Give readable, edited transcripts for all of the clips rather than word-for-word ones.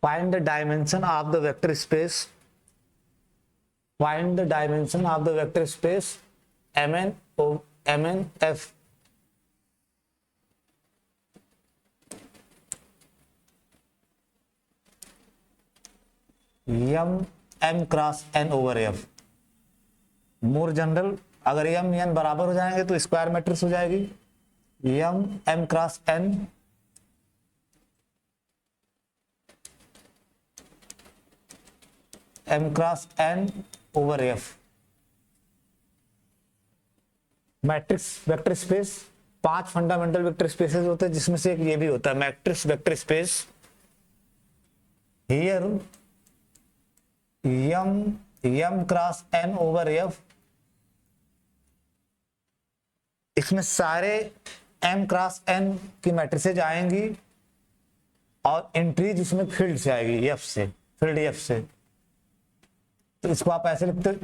Find the dimension of the vector space. Find the dimension of the vector space MNF M cross N over F। More general, अगर M N बराबर हो जाएंगे तो square matrix हो जाएगी M cross N M cross N over F। Matrix vector space 5 fundamental vector spaces होते हैं, जिसमें से एक ये भी होता है matrix vector space. Here M cross N over F, इसमें सारे M क्रॉस N की मैट्रिसेज आएंगी और एंट्रीज इसमें फील्ड से आएगी, F से, फील्ड F से। तो इसको आप ऐसे लिखते हो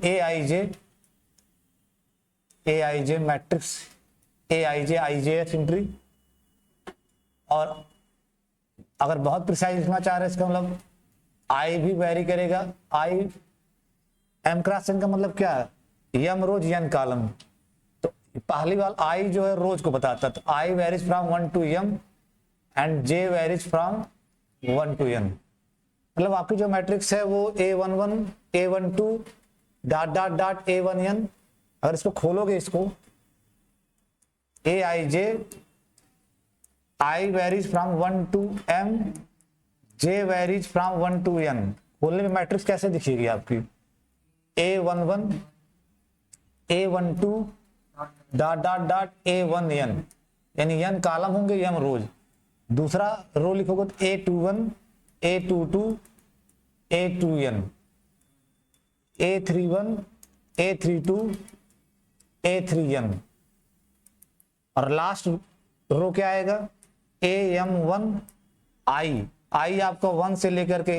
ए जे मैट्रिक्स आई जे एफ एंट्री। और अगर बहुत प्रिसाइज लिखना चाह रहे हैं, इसका मतलब आई भी वेरी करेगा। आई एम क्रॉस एन का मतलब क्या है, यम रोज एन कॉलम। तो पहली बार आई जो है रोज को बताता है, तो I varies from 1 to m and J varies from 1 to n। मतलब आपकी जो मैट्रिक्स है वो A11 A12 dot dot dot A1n। अगर इसको खोलोगे, इसको I J I varies from 1 to m, J varies from 1 to n। खोलने में मैट्रिक्स कैसे दिखेगी आपकी, A11 A12 dot dot dot A1n, यानी n कॉलम होंगे, m रोज। दूसरा रो लिखोगे तो A21 A22 A2n, A31 A32 A3n। और लास्ट रो क्या आएगा, AM1 आई आपका 1 से लेकर के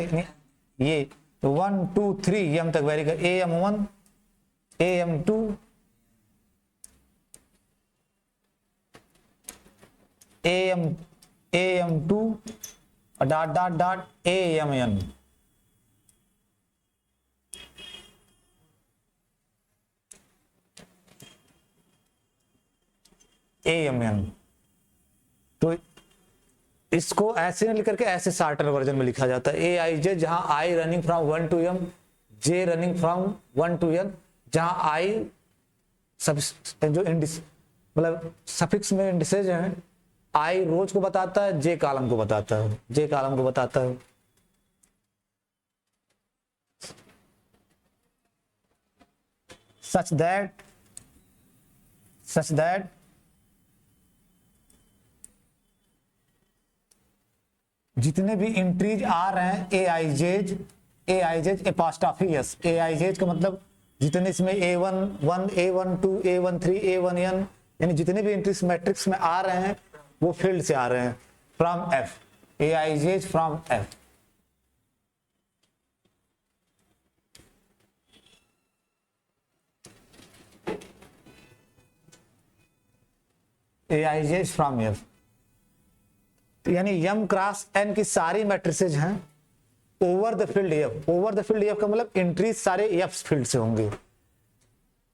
ये 1 2 3 m तक वेरी कर, AM1 AM2 AM2 dot dot dot AMN। AMN। तो इसको ऐसे नहीं लिख करके ऐसे शार्टर वर्जन में लिखा जाता है ए आई जे, जहां I running from 1 to m, J running from 1 to n, जहां आई सब जो मतलब सफिक्स में इंडिसेज हैं, आई रोज को बताता है, जे कॉलम को बताता है, जे कॉलम को बताता है। सच दैट जितने भी एंट्रीज आ रहे हैं ए I जेज apostrophe S, A I जेज का मतलब जितने इसमें A11 A12 A13 A1n, यानी जितने भी एंट्रीज मैट्रिक्स में आ रहे हैं वो फील्ड से आ रहे हैं, from F, A I Js from F। A I Js from F। यानी m क्रॉस n की सारी मैट्रिसेज हैं over the field F। Over the field F का मतलब एंट्रीज सारे F फील्ड से होंगे।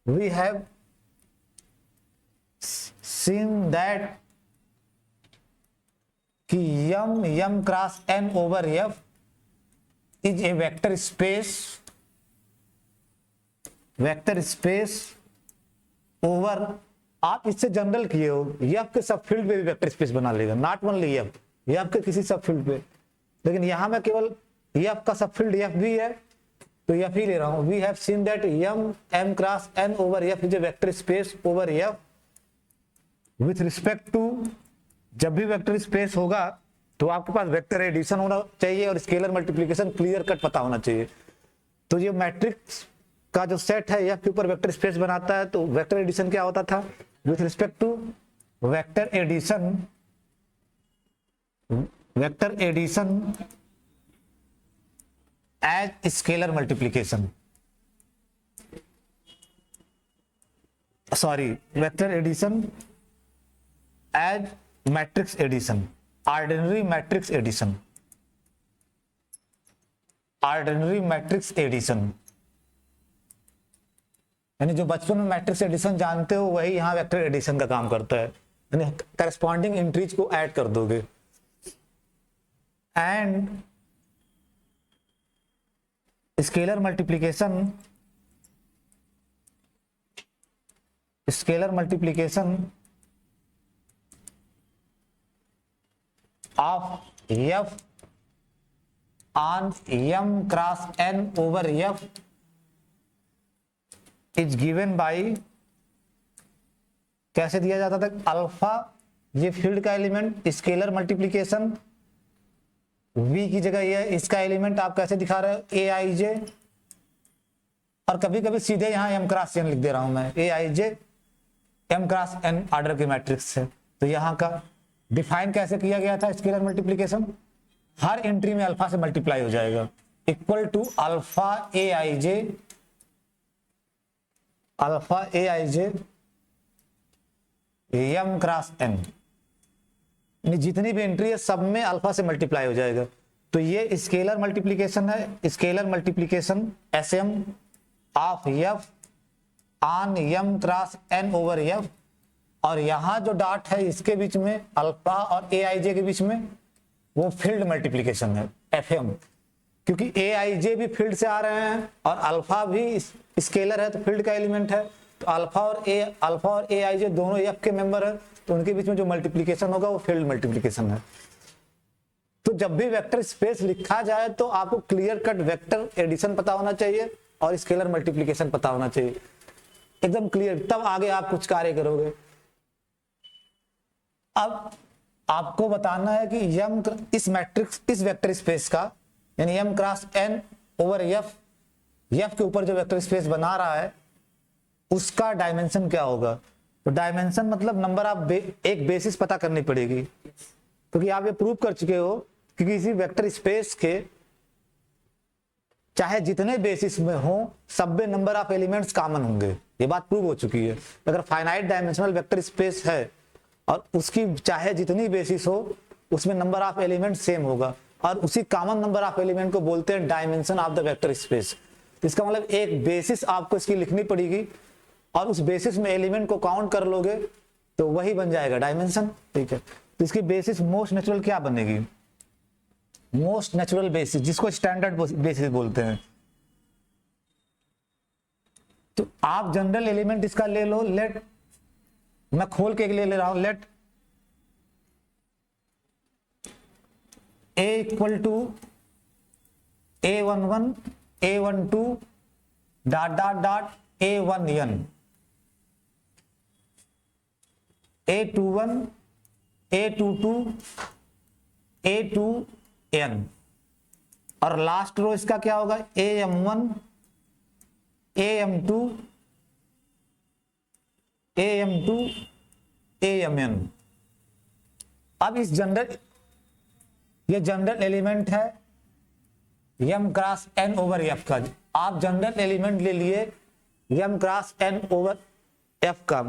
वी हैव सीन दैट कि m cross n over F is a vector space over, आप इससे जनरल किए हो, F के सब फील्ड पे भी वेक्टर स्पेस बना लेगा, नॉट ओनली F के किसी सब फील्ड पे। लेकिन यहां मैं केवल F का सब फील्ड F भी है तो F ही ले रहा हूं। We have seen that m cross n over F is a vector space over F with respect to. जब भी वेक्टर स्पेस होगा तो आपके पास वेक्टर एडिशन होना चाहिए और स्केलर मल्टीप्लिकेशन क्लियर कट पता होना चाहिए। तो ये मैट्रिक्स का जो सेट है एफ के ऊपर वेक्टर स्पेस बनाता है, तो वेक्टर एडिशन क्या होता था, with respect to vector addition as scalar multiplication, sorry vector addition as matrix addition, ordinary matrix addition, ordinary matrix addition, यानी जो बचपन में मैट्रिक्स एडिशन जानते हो वही यहां वेक्टर एडिशन का काम करता है, यानी करस्पॉन्डिंग एंट्रीज को ऐड कर दोगे। And scalar multiplication of F on m cross n over f is given by, कैसे दिया जाता था, अल्फा ये फील्ड का एलिमेंट, स्केलर मल्टीप्लीकेशन v की जगह ये इसका एलिमेंट आप कैसे दिखा रहे हो, ए आई जे, और कभी कभी सीधे यहां m क्रॉस n लिख दे रहा हूं मैं, A I J m cross n order के मैट्रिक्स है। तो यहां का डिफाइन कैसे किया गया था, स्केलर मल्टीप्लीकेशन हर एंट्री में अल्फा से मल्टीप्लाई हो जाएगा, equal to alpha A I J m cross n, जितनी भी एंट्री है सब में अल्फा से मल्टीप्लाई हो जाएगा। तो ये स्केलर मल्टीप्लीकेशन है, scalar multiplication sm of f on m cross n over f, और यहां जो डॉट है इसके बीच में अल्फा और ए आई जे के बीच में वो फील्ड मल्टीप्लीकेशन है fm, क्योंकि ए आई जे भी फील्ड से आ रहे हैं और अल्फा भी स्केलर है तो फील्ड का एलिमेंट है, तो अल्फा और ए आई जे दोनों एफ के मेंबर है, तो उनके बीच में जो मल्टीप्लीकेशन होगा वो फील्ड मल्टीप्लीकेशन है। तो जब भी वेक्टर स्पेस लिखा जाए तो आपको क्लियर कट वेक्टर एडिशन पता होना चाहिए और स्केलर मल्टीप्लीकेशन पता होना चाहिए, एकदम क्लियर, तब आगे आप कुछ कार्य करोगे। अब आपको बताना है कि m इस मैट्रिक्स, इस वेक्टर स्पेस का, यानी m cross n over f के ऊपर जो वेक्टर स्पेस बना रहा है उसका डायमेंशन क्या होगा। तो डायमेंशन मतलब नंबर ऑफ एक बेसिस पता करनी पड़ेगी, क्योंकि आप ये प्रूव कर चुके हो कि किसी वेक्टर स्पेस के चाहे जितने बेसिस में हो सब में नंबर ऑफ एलिमेंट्स कॉमन होंगे, ये बात प्रूव हो चुकी है। अगर फाइनाइट डायमेंशनल वेक्टर स्पेस है और उसकी चाहे जितनी बेसिस हो उसमें नंबर ऑफ एलिमेंट सेम होगा, और उसी कॉमन नंबर ऑफ एलिमेंट को बोलते हैं dimension of the vector space. इसका मतलब एक बेसिस आपको इसकी लिखनी पड़ेगी और उस बेसिस में एलिमेंट को काउंट कर लोगे तो वही बन जाएगा डायमेंशन, ठीक है। तो इसकी बेसिस मोस्ट नेचुरल क्या बनेगी, मोस्ट नेचुरल बेसिस, जिसको स्टैंडर्ड बेसिस बोलते हैं। तो आप जनरल एलिमेंट इसका ले लो, लेट, मैं खोल के ले रहा हूं, let a equal to a11 a12 dot dot dot a1n, a21 a22 a2n, और लास्ट रो इसका क्या होगा, am1 am2 am2 amn। अब इस जनरल, ये जनरल एलिमेंट है m cross n over f का, आप जनरल एलिमेंट ले लिए m cross n over f का,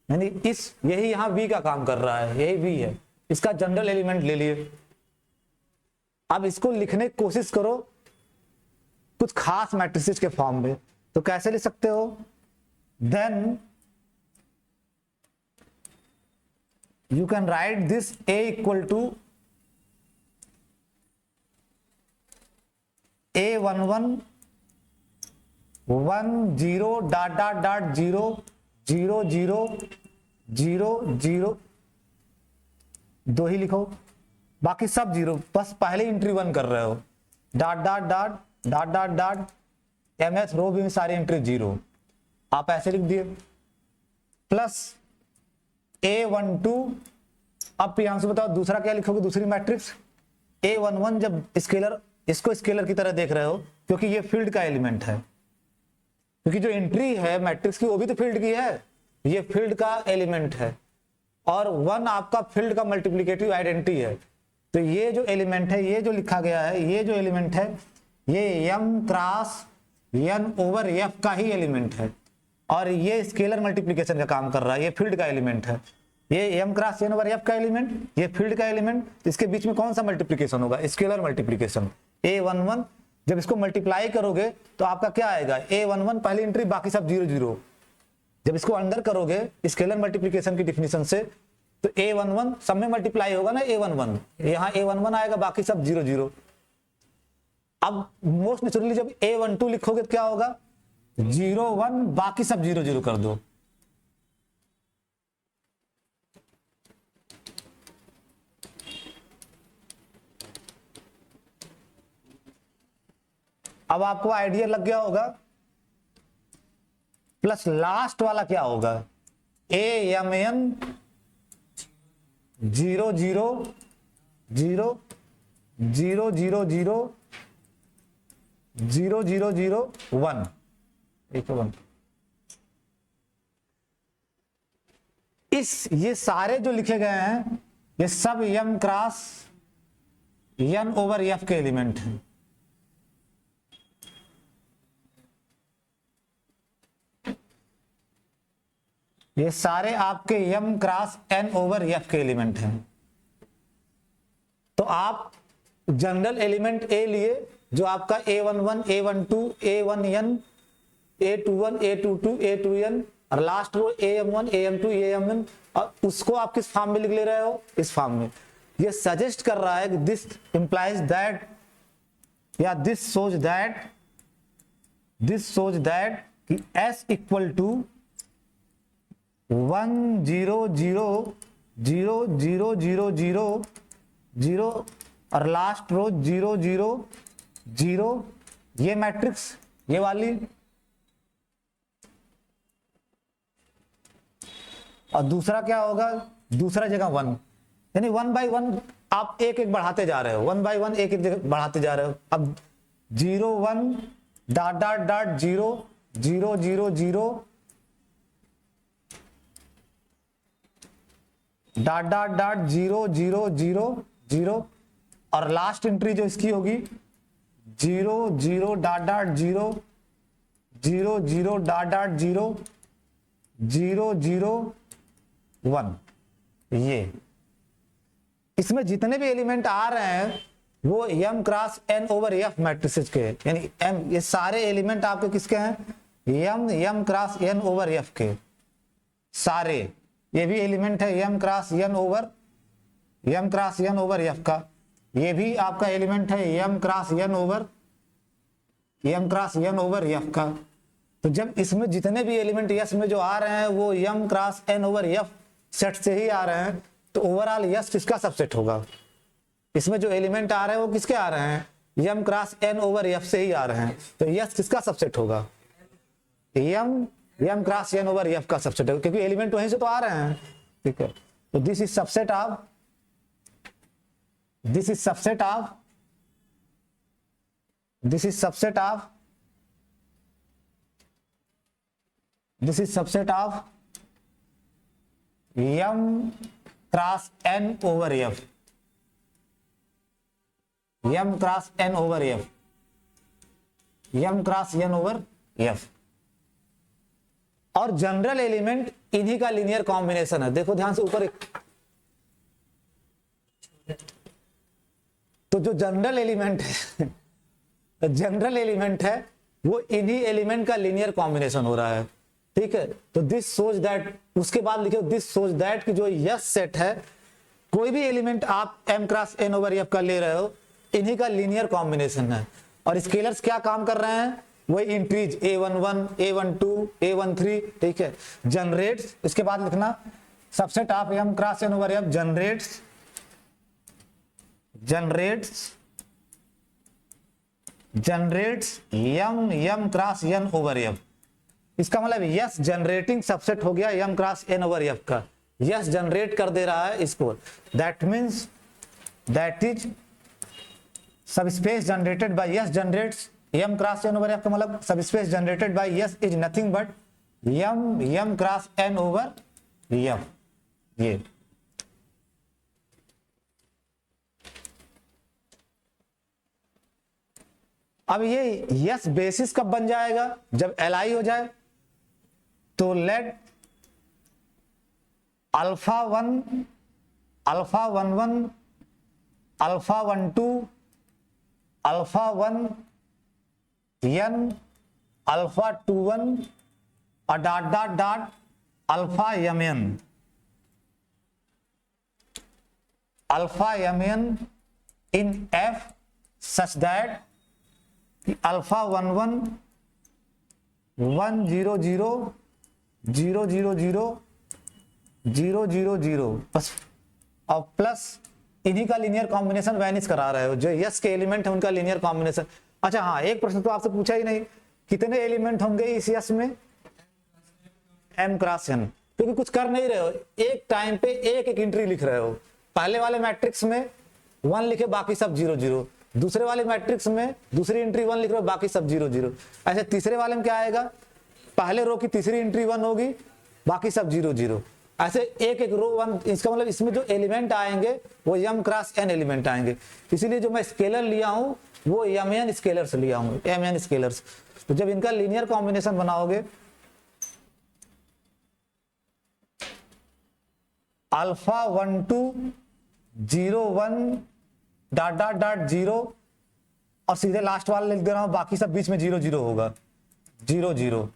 यानी इस यही यहां v का काम कर रहा है, यही v है, इसका जनरल एलिमेंट ले लिए। अब इसको लिखने की कोशिश करो कुछ खास मैट्रिसेस के फॉर्म में, तो कैसे लिख सकते हो, then you can write this a equal to a11 10 dot dot dot 0 0 0 0 0, दो ही लिखो, बाकी सब जीरो, बस पहले एंट्री 1 कर रहे हो, dot dot dot dot dot dot mth रो भी में सारी एंट्री 0, आप ऐसे लिख दिए, प्लस a12। अब प्रियांशु बताओ दूसरा क्या लिखोगे, दूसरी मैट्रिक्स a11, जब स्केलर, इसको स्केलर की तरह देख रहे हो क्योंकि ये फील्ड का एलिमेंट है, क्योंकि जो एंट्री है मैट्रिक्स की वो भी तो फील्ड की है, ये फील्ड का एलिमेंट है और 1 आपका फील्ड का मल्टीप्लिकेटिव आइडेंटिटी है। तो ये जो एलिमेंट है, ये जो लिखा गया है, ये जो एलिमेंट है, ये m cross n over f का ही एलिमेंट है और ये स्केलर मल्टीप्लिकेशन का काम कर रहा है, ये फील्ड का एलिमेंट है। ये m cross n over f का एलिमेंट, ये फील्ड का एलिमेंट, इसके बीच में कौन सा मल्टीप्लिकेशन होगा? Scalar multiplication. a11 जब इसको मल्टीप्लाई करोगे तो आपका क्या आएगा? a11 पहली एंट्री, बाकी सब 0 0। जब इसको अंडर करोगे स्केलर मल्टीप्लिकेशन की डिफिनीशन से तो a11 सब में मल्टीप्लाई होगा ना, a11 यहाँ a11 आएगा, बाकी सब 0 0। अब मोस्ट नेचुरली जब a12 लिखोगे तो क्या होगा? 0 1, बाकी सब 0 0 कर दो। अब आपको आइडिया लग गया होगा। प्लस लास्ट वाला क्या होगा? AMN 0 0 0 0 0 0 0 0 0 1, एक 1। ये सारे जो लिखे गए हैं ये सब m cross n over f के एलिमेंट हैं। ये सारे आपके m cross n over f के एलिमेंट हैं। तो आप जनरल एलिमेंट A लिए जो आपका A11, A12, A1n, A21, A22, A2n और last row AM1, AM2, AMN, और उसको आप किस फॉर्म में लिख ले रहे हो? इस फॉर्म में। ये सजेस्ट कर रहा है कि दिस इंप्लाइज दैट या दिस सोच दैट कि S इक्वल टू 1 0 0 0 0 0 0 0 और लास्ट रो 0 0 0, ये मैट्रिक्स, ये वाली, और दूसरा क्या होगा? दूसरा जगह 1, यानी 1 by 1 आप एक एक बढ़ाते जा रहे हो, 1 by 1 एक एक जगह बढ़ाते जा रहे हो। अब 0 1 dot dot dot 0 0 0 0 dot dot dot 0 0 0 0 और लास्ट एंट्री जो इसकी होगी 0 0 डॉट डॉट 0 0 0 डॉट डॉट 0 0 0 1। ये इसमें जितने भी एलिमेंट आ रहे हैं वो m cross n over f matrices के, यानी m, ये सारे एलिमेंट आपके किसके हैं? m cross n over f के सारे। ये भी एलिमेंट है m cross n over f का, ये भी आपका एलिमेंट है m cross n over f का। तो जब इसमें जितने भी एलिमेंट s में जो आ रहे हैं वो m cross n over f set से ही आ रहे हैं, तो ओवरऑल s किसका सबसेट होगा? इसमें जो एलिमेंट आ रहे हैं वो किसके आ रहे हैं? m cross n over f से ही आ रहे हैं, तो s किसका सबसेट होगा? m cross n over f का सबसेट होगा, क्योंकि एलिमेंट वहीं से तो आ रहे हैं। ठीक है, तो this is subset of m cross n over f, m cross n over f। और जनरल एलिमेंट इन्हीं का लीनियर कॉम्बिनेशन है। देखो ध्यान से ऊपर एक, तो जो जनरल एलिमेंट है वो इन्हीं एलिमेंट का लीनियर कॉम्बिनेशन हो रहा है। ठीक है, तो दिस सोच दैट, उसके बाद लिखो दिस सोच दैट कि जो यस सेट है, कोई भी एलिमेंट आप m cross n over f का ले रहे हो, इन्हीं का लीनियर कॉम्बिनेशन है। और स्केलर्स क्या काम कर रहे हैं? वही इंट्रीज a11, a12, a13। ठीक है, जनरेट्स, इसके बाद लिखना subset of m cross n over f generates m cross n over f। इसका मतलब यस जनरेटिंग सबसेट हो गया m cross n over f का, यस जनरेट कर दे रहा है इसको। That means that is subspace generated by yes generates m cross n over f का मतलब सब space generated bye s is nothing but m cross n over f। ये अब ये यस बेसिस कब बन जाएगा, जब Li हो जाए। तो let alpha 1 alpha 11 alpha 12 alpha 1 n alpha 21 और dot dot dot alpha mn alpha mn in f such that alpha 11 1 0 0 0 0 0 0 0 0 बस, और प्लस इन्हीं का लीनियर कॉम्बिनेशन वैनिश करा रहे हो, जो यस के एलिमेंट है उनका लीनियर कॉम्बिनेशन। अच्छा हाँ, एक प्रश्न तो आपसे पूछा ही नहीं, कितने एलिमेंट होंगे इस यस में, m क्रॉस n, क्योंकि कुछ कर नहीं रहे हो, एक टाइम पे एक एक एंट्री लिख रहे हो। पहले वाले मैट्रिक्स में 1 लिखे बाकी सब 0 0, दूसरे वाले मैट्रिक्स में दूसरी एंट्री 1 लिख रहे हो बाकी सब 0 0। ऐसे तीसरे वाले में क्या आएगा, पहले रो की तीसरी एंट्री 1 होगी बाकी सब 0 0। ऐसे एक एक रो 1, इसका मतलब इसमें जो एलिमेंट आएंगे वो m क्रॉस n एलिमेंट आएंगे। इसीलिए जो मैं स्केलर लिया हूं वो mn स्केलर से लिया हूं, mn स्केलर्स। तो जब इनका लीनियर कॉम्बिनेशन बनाओगे अल्फा 1 2 0 1 डॉट डॉट डॉट 0 और सीधे लास्ट वाला लिख दे रहा हूं, बाकी सब बीच में 0 0 होगा 0 0,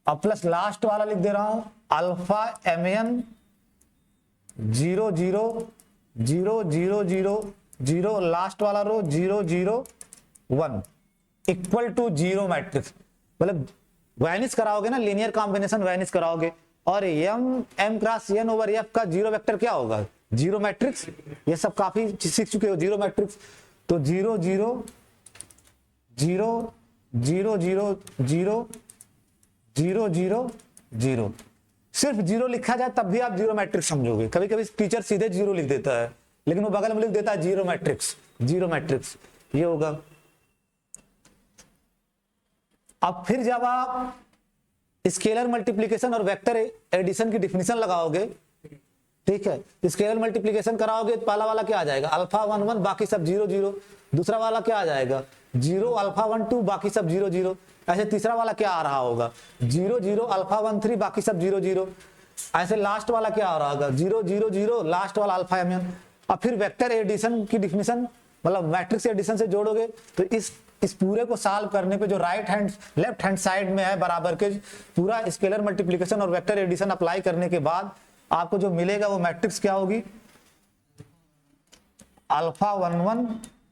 और प्लस लास्ट वाला लिख दे रहा हूं अल्फा mn 0 0 0 0 0 0 लास्ट वाला रो 0 0 1 इक्वल टू 0 मैट्रिक्स। मतलब वैनिश कराओगे ना, लीनियर कॉम्बिनेशन वैनिश कराओगे, और m cross n over f का 0 वेक्टर क्या होगा, 0 मैट्रिक्स। ये सब काफी सीख चुके हो, 0 मैट्रिक्स। तो 0 0 0 0 0 0 0 0 0, सिर्फ 0 लिखा जाए तब भी आप 0 मैट्रिक्स समझोगे। कभी कभी टीचर सीधे 0 लिख देता है, लेकिन वो बगल में लिख देता है 0 मैट्रिक्स, 0 मैट्रिक्स, ये होगा। अब फिर जब आप स्केलर मल्टीप्लिकेशन और वेक्टर एडिशन की डिफिनीशन लगाओगे, ठीक है, स्केलर मल्टीप्लिकेशन कराओगे तो पहला वाला क्या आ जाएगा, अल्फा 1 1 बाकी सब 0 0, दूसरा वाला क्या आ जाएगा 0 अल्फा 1 2 बाकी सब 0 0, ऐसे तीसरा वाला क्या आ रहा होगा 0 0 अल्फा 1 3 बाकी सब 0 0, ऐसे लास्ट वाला क्या आ रहा होगा 0 0 0 लास्ट वाला अल्फा mn। अब फिर वेक्टर एडिशन की डिफिनीशन मतलब मैट्रिक्स एडिशन से जोड़ोगे तो इस पूरे को सॉल्व करने पे जो लेफ्ट हैंड साइड में है बराबर के, पूरा स्केलर मल्टीप्लिकेशन और वेक्टर एडिशन अप्लाई करने के बाद आपको जो मिलेगा वो मैट्रिक्स क्या होगी, alpha 1 1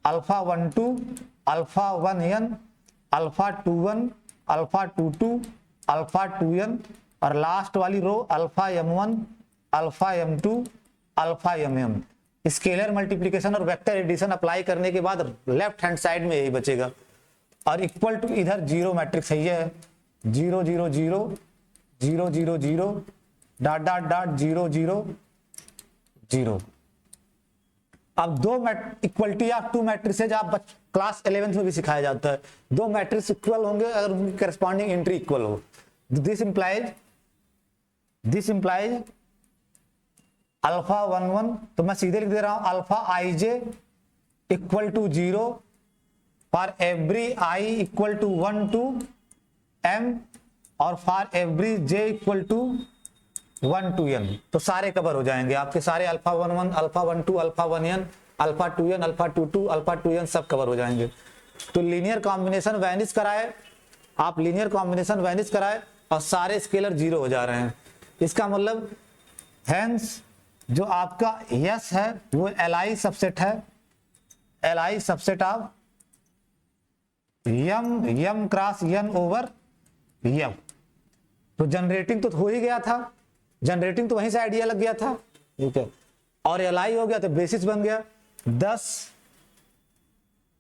alpha 1 2 alpha 1 n alpha 2 1 alpha 2 2 alpha 2 n, और लास्ट वाली रो alpha m1 alpha m2 alpha mm। Scalar multiplication और वेक्टर एडिशन अप्लाई करने के बाद लेफ्ट हैंड साइड में यही बचेगा, और इक्वल टू इधर 0 मैट्रिक्स है, ये है 0 0 0 0 0 0 डॉट डॉट डॉट 0 0 0। अब दो इक्वलिटी ऑफ 2 मैट्रिसेज आप क्लास 11th में भी सिखाया जाता है, 2 मैट्रिक्स इक्वल होंगे अगर उनकी करस्पॉन्डिंग एंट्री इक्वल हो। दिस इंप्लाइज अल्फा 1 1, तो मैं सीधे लिख दे रहा हूं alpha ij equal to 0 for every i equal to 1 to m और for every j equal to 1 to n। तो सारे कवर हो जाएंगे आपके, सारे alpha 1 1 alpha 1 2 alpha 1 n alpha 2 n alpha 2 2 alpha 2 n सब कवर हो जाएंगे। तो लीनियर कॉम्बिनेशन वैनिश कराए आप, लीनियर कॉम्बिनेशन वैनिश कराए और सारे स्केलर 0 हो जा रहे हैं। इसका मतलब हेंस जो आपका यस है वो Li सबसेट है, Li subset of m cross n over f। तो जनरेटिंग तो हो ही गया था, जनरेटिंग तो वहीं से आइडिया लग गया था, ठीक है, और Li हो गया तो बेसिस बन गया। 10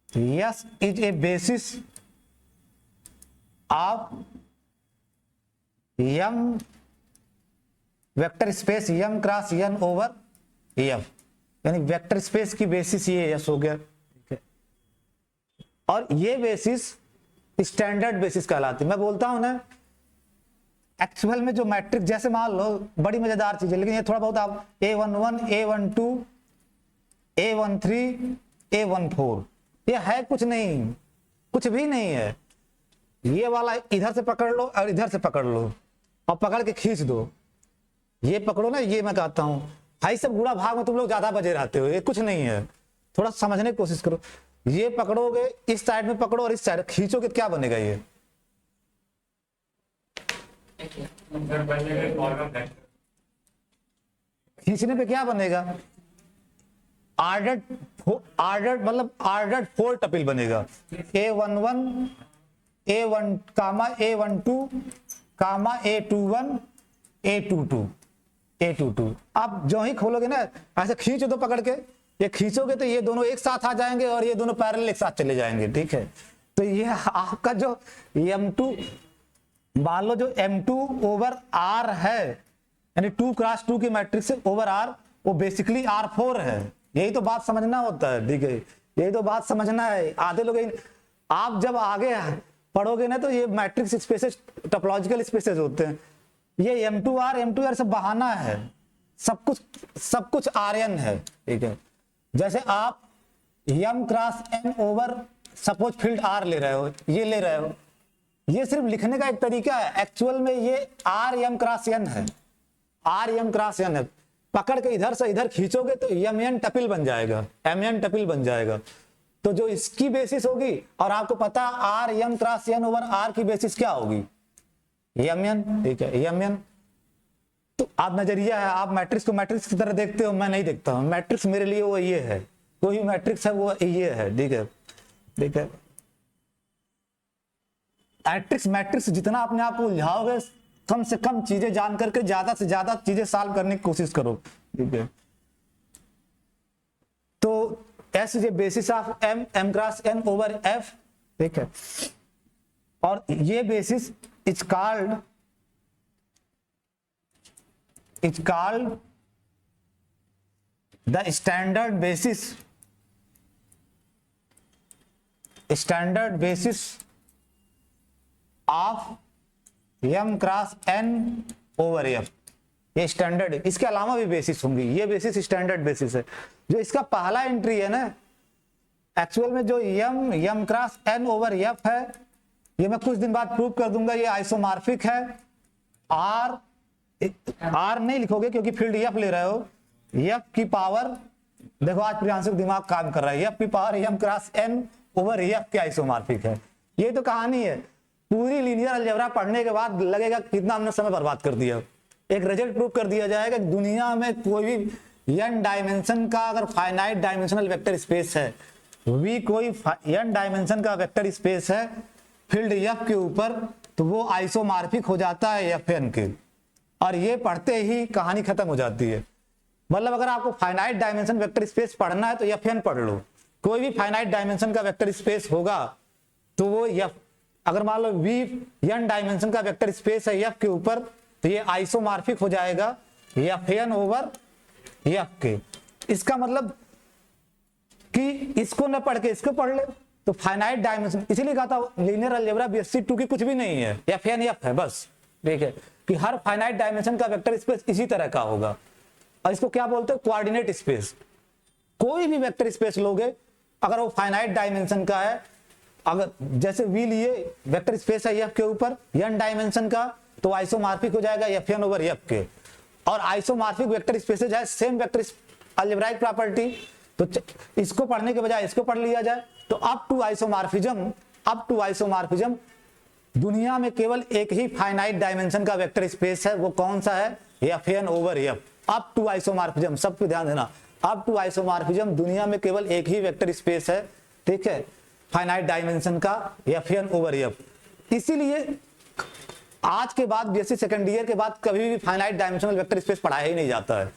yes is a basis of m vector space m cross n over f, यानी वेक्टर स्पेस की बेसिस ये यस हो गया, ठीक है। और ये बेसिस स्टैंडर्ड बेसिस कहलाती है। मैं बोलता हूं ना एक्चुअल में जो मैट्रिक्स, जैसे मान लो बड़ी मजेदार चीज है, लेकिन ये थोड़ा बहुत आप A11, A12, A13, A14, ये है कुछ नहीं, कुछ भी नहीं है। ये वाला इधर से पकड़ लो और इधर से पकड़ लो और पकड़ के खींच दो, ये पकड़ो ना, ये मैं कहता हूं भाई सब गुणा भाग में तुम लोग ज्यादा बजे रहते हो, ये कुछ नहीं है, थोड़ा समझने की कोशिश करो। ये पकड़ोगे, इस साइड में पकड़ो और इस साइड खींचोगे, क्या बनेगा? ये खींचने पे क्या बनेगा? आर्डर्ड मतलब आर्डर्ड 4 टपिल बनेगा। A11, A1 कामा A12 कामा A21, A22। आप जो ही खोलोगे ना ऐसे खींच दो पकड़ के, ये खींचोगे तो ये दोनों एक साथ आ जाएंगे और ये दोनों पैरेलल एक साथ चले जाएंगे, ठीक है। तो ये आपका जो M2, मान लो जो M2 ओवर R है, यानी 2 क्रॉस 2 की मैट्रिक्स ओवर R, वो बेसिकली R4 है। यही तो बात समझना होता है, ठीक है, यही तो बात समझना है। आधे लोग आप जब आगे पढ़ोगे ना तो ये मैट्रिक्स स्पेसेस टोपोलॉजिकल स्पेसेस होते हैं, ये M2R सब बहाना है, सब कुछ Rn है, ठीक है। जैसे आप M cross N over suppose field R ले रहे हो, ये ले रहे हो, ये सिर्फ लिखने का एक तरीका है, एक्चुअल में ये RM क्रॉस N है, RM क्रॉस N है। पकड़ के इधर से इधर खींचोगे तो Mn टपिल बन जाएगा, Mn टपिल बन जाएगा। तो जो इसकी बेसिस होगी, और आपको पता RM cross N over R की बेसिस क्या होगी? Mn, ठीक है, Mn। तो आप नजरिया है, आप मैट्रिक्स को मैट्रिक्स की तरह देखते हो, मैं नहीं देखता हूं। मैट्रिक्स मेरे लिए वो ये है, कोई मैट्रिक्स है वो ये है, ठीक है, ठीक है। मैट्रिक्स जितना अपने आप को उलझाओगे, कम से कम चीजें जान करके ज्यादा से ज्यादा चीजें सॉल्व करने की कोशिश करो, ठीक है। तो S is a basis of M cross N over F, ठीक है। और ये basis is called the standard basis of M cross N over F। ये स्टैंडर्ड है, इसके अलावा भी बेसिस होंगी, ये बेसिस स्टैंडर्ड बेसिस है। जो इसका पहला एंट्री है ना, एक्चुअल में जो M cross N over F है, ये मैं कुछ दिन बाद प्रूव कर दूंगा, ये आइसोमॉर्फिक है। R नहीं लिखोगे क्योंकि फील्ड F ले रहे हो, F की पावर, देखो आज प्रियांशु दिमाग काम कर रहा है, F की power M cross N over F के आइसोमॉर्फिक है। ये तो कहानी है, पूरी लीनियर अलजेब्रा पढ़ने के बाद लगेगा कितना हमने समय बर्बाद कर दिया। एक रिजल्ट प्रूव कर दिया जाएगा, दुनिया में कोई भी n डायमेंशन का अगर फाइनाइट डायमेंशनल वेक्टर स्पेस है, V कोई n डायमेंशन का वेक्टर स्पेस है फील्ड F के ऊपर, तो वो आइसोमॉर्फिक हो जाता है Fn के, और ये पढ़ते ही कहानी खत्म हो जाती है। मतलब अगर आपको फाइनाइट डायमेंशन वेक्टर स्पेस पढ़ना है तो Fn पढ़ लो, कोई भी फाइनाइट डायमेंशन का वेक्टर स्पेस होगा तो वो F, अगर मान लो V n डायमेंशन का वेक्टर स्पेस है F के ऊपर, तो ये आइसोमॉर्फिक हो जाएगा Fn ओवर F के। इसका मतलब कि इसको न पढ़ के इसको पढ़ ले तो फाइनाइट डायमेंशन, इसीलिए कहा था लीनियर अलजेब्रा BSc 2 की कुछ भी नहीं है, Fn F है बस, ठीक है, कि हर फाइनाइट डायमेंशन का वेक्टर स्पेस इसी तरह का होगा। और इसको क्या बोलते हैं? Coordinate space. कोई भी वेक्टर स्पेस लोगे, अगर वो फाइनाइट डायमेंशन का है, अगर जैसे V लिए वेक्टर स्पेस है F के ऊपर n डायमेंशन का, तो आइसोमॉर्फिक हो जाएगा Fn ओवर F के। और आइसोमॉर्फिक वेक्टर स्पेसेज है सेम वेक्टर अलजेब्राइक प्रॉपर्टी, तो इसको पढ़ने के बजाय इसको पढ़ लिया जाए। तो अप टू आइसोमॉर्फिज्म दुनिया में केवल एक ही फाइनाइट डायमेंशन का वेक्टर स्पेस है, वो कौन सा है? Fn over F। Up to isomorphism, सब पे ध्यान देना, अप टू आइसोमॉर्फिज्म दुनिया में केवल एक ही वेक्टर स्पेस है, ठीक है, फाइनाइट डायमेंशन का Fn ओवर F। इसीलिए आज के बाद BSc सेकंड ईयर के बाद कभी भी फाइनाइट डायमेंशनल वेक्टर स्पेस पढ़ाया ही नहीं जाता है,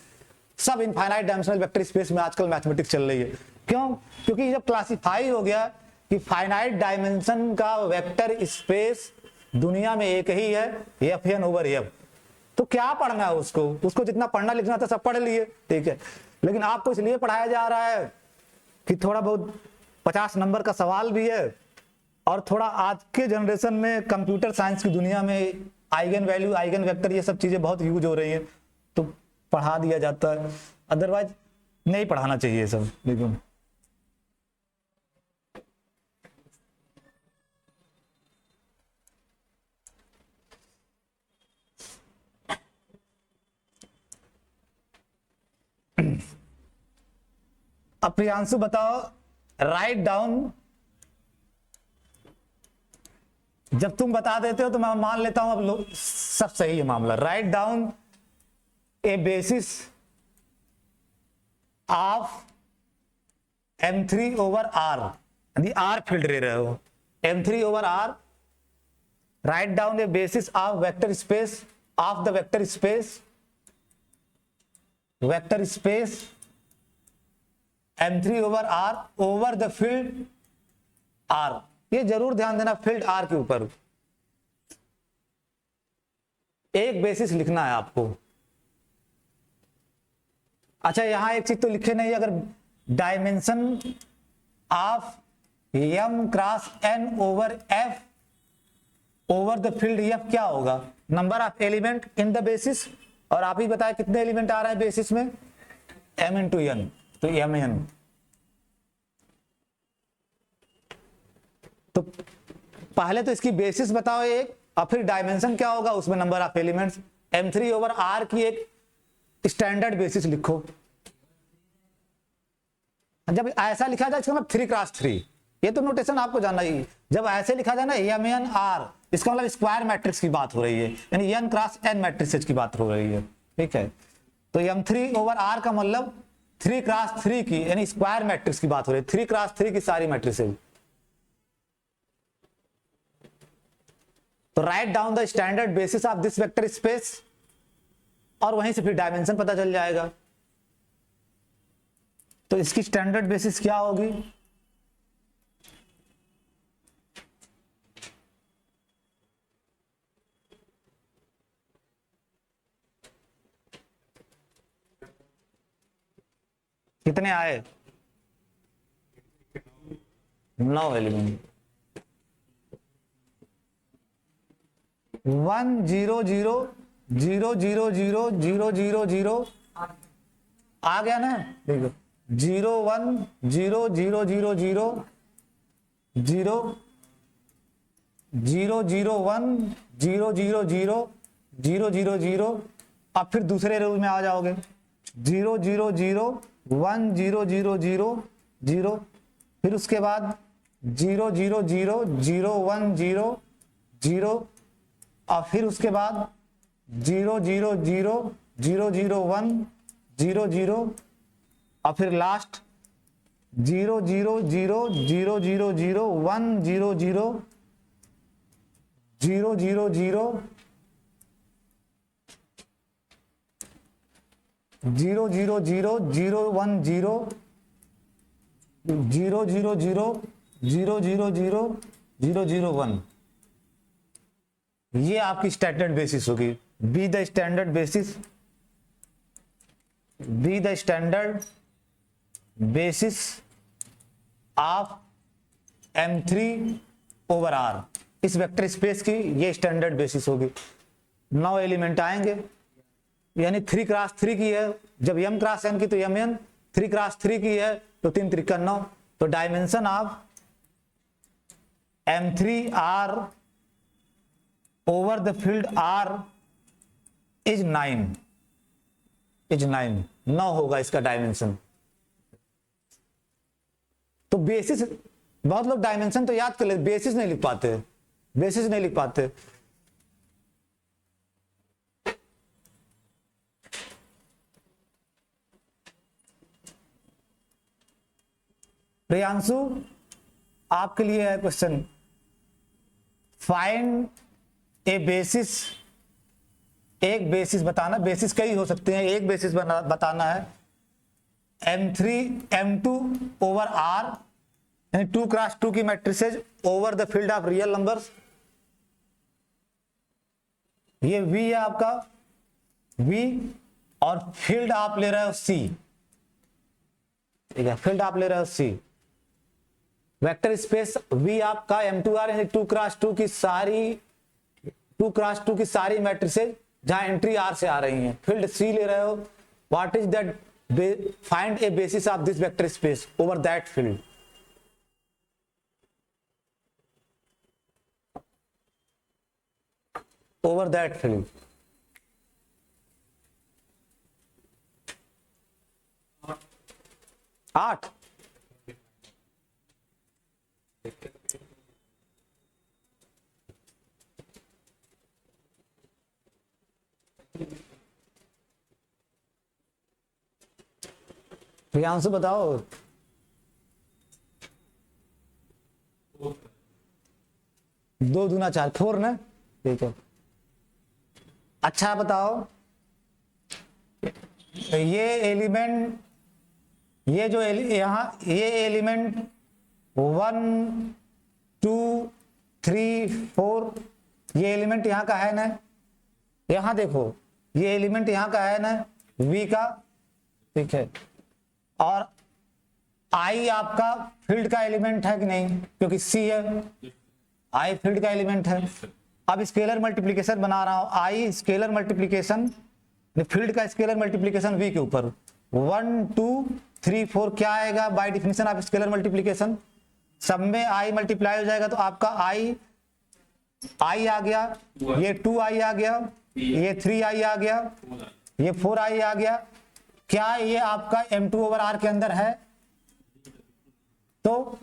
सब इनफाइनाइट डायमेंशनल वेक्टर स्पेस में आजकल मैथमेटिक्स चल रही है। क्यों? क्योंकि जब क्लासिफाई हो गया कि फाइनाइट डायमेंशन का वेक्टर स्पेस दुनिया में एक ही है Fn ओवर F, तो क्या पढ़ना है उसको जितना पढ़ना लिखना था सब पढ़ लिए, ठीक है। लेकिन आपको इसलिए पढ़ाया जा रहा है कि थोड़ा बहुत 50 नंबर का सवाल भी है, और थोड़ा आज के जनरेशन में कंप्यूटर साइंस की दुनिया में आइगन वैल्यू, आइगन वेक्टर, ये सब चीजें बहुत यूज हो रही हैं, तो पढ़ा दिया जाता है, अदरवाइज नहीं पढ़ाना चाहिए सब। देखो अब प्रियांशु बताओ, राइट डाउन, जब तुम बता देते हो तो मैं मान लेता हूं अब सब सही है मामला। Write down A basis of M3 over R, यानी R फील्ड ले रहे हो, M3 over R, write down A basis of vector space of the vector space M3 over R over the field R। ये जरूर ध्यान देना field R के ऊपर एक बेसिस लिखना है आपको। अच्छा यहां एक चीज तो लिखे नहीं, अगर dimension of M cross N over F over the field F क्या होगा? Number of element in the basis, और आप ही बताए कितने एलिमेंट आ रहे हैं बेसिस में, M इंटू N, तो Mn। तो पहले तो इसकी बेसिस बताओ एक, और फिर डायमेंशन क्या होगा उसमें number of elements. M3 over R की एक स्टैंडर्ड बेसिस लिखो। जब ऐसा लिखा जाए इसका मतलब 3 क्रॉस 3, ये तो नोटेशन आपको जानना ही। जब ऐसे लिखा जाए ना Mn R, इसका मतलब स्क्वायर मैट्रिक्स की बात हो रही है, यानी N क्रॉस N मैट्रिक्स की बात हो रही है, ठीक है। तो M3 ओवर R का मतलब 3 क्रॉस 3 की, यानी स्क्वायर मैट्रिक्स की बात हो रही है, 3 क्रॉस 3 की सारी मैट्रिक्स। तो right down the standard basis of this vector space, और वहीं से फिर डायमेंशन पता चल जाएगा। तो इसकी स्टैंडर्ड बेसिस क्या होगी? कितने आए? 9 एलिमेंट। 1 0 0 0 0 0 0 0 0 आ गया ना, देखो 0 1 0 0 0 0 0 0 0 1 0 0 0 0 0 0। अब फिर दूसरे रोज में आ जाओगे, 0 0 0 1 0 0 0 0, फिर उसके बाद 0 0 0 0 1 0 0, और फिर उसके बाद 0 0 0 0 0 1 0 0, और फिर लास्ट 0 0 0 0 0 0 1 0 0 0 0 0 0 0 0 0 1 0 0 0 0 0 0 0 0 0 1। ये आपकी स्टैंडर्ड बेसिस होगी। Be the standard basis, be the standard basis of M3 over R, इस वेक्टर स्पेस की ये स्टैंडर्ड बेसिस होगी। 9 एलिमेंट आएंगे, यानी 3 क्रॉस 3 की है, जब M क्रॉस N की तो Mn, 3 क्रॉस 3 की है तो 3 3 9। तो dimension of M3 R over the field R is 9, is 9, 9 होगा इसका डायमेंशन। तो बेसिस, बहुत लोग डायमेंशन तो याद कर ले, बेसिस नहीं लिख पाते, बेसिस नहीं लिख पाते। प्रियांशु आपके लिए है क्वेश्चन, फाइंड ए बेसिस, एक बेसिस बताना, बेसिस कई हो सकते हैं, एक बेसिस बताना है M3 M2 ओवर R, यानी 2 क्रॉस 2 की matrices over the field of real numbers. ये V है आपका, V, और फील्ड आप ले रहे हो C, ठीक है, फील्ड आप ले रहे हो C। वेक्टर स्पेस V आपका M2R यानी 2x2 की सारी मैट्रिसेज जहां एंट्री R से आ रही हैं। फील्ड C ले रहे हो, what is that, find A basis of this vector space over that field. Over that field 8। Priyanshu बताओ। 2 दूना 4, 4 ना, ठीक है। अच्छा बताओ, ये एलिमेंट, ये जो यहाँ ये एलिमेंट 1 2 3 4, ये एलिमेंट यहाँ का है ना, यहाँ देखो ये एलिमेंट यहाँ का है ना, V का, ठीक है। और I आपका फील्ड का एलिमेंट है कि नहीं, क्योंकि C है, I फील्ड का एलिमेंट है। अब स्केलर मल्टीप्लिकेशन बना रहा हूं, I स्केलर मल्टीप्लिकेशन, फील्ड का स्केलर मल्टीप्लिकेशन V के ऊपर 1 2 3 4 क्या आएगा by definition of scalar multiplication, सब में I मल्टीप्लाई हो जाएगा तो आपका I आ गया, ये 2I आ गया, ये 3I आ गया, ये 4I आ गया। क्या ये आपका M2/R के अंदर है? तो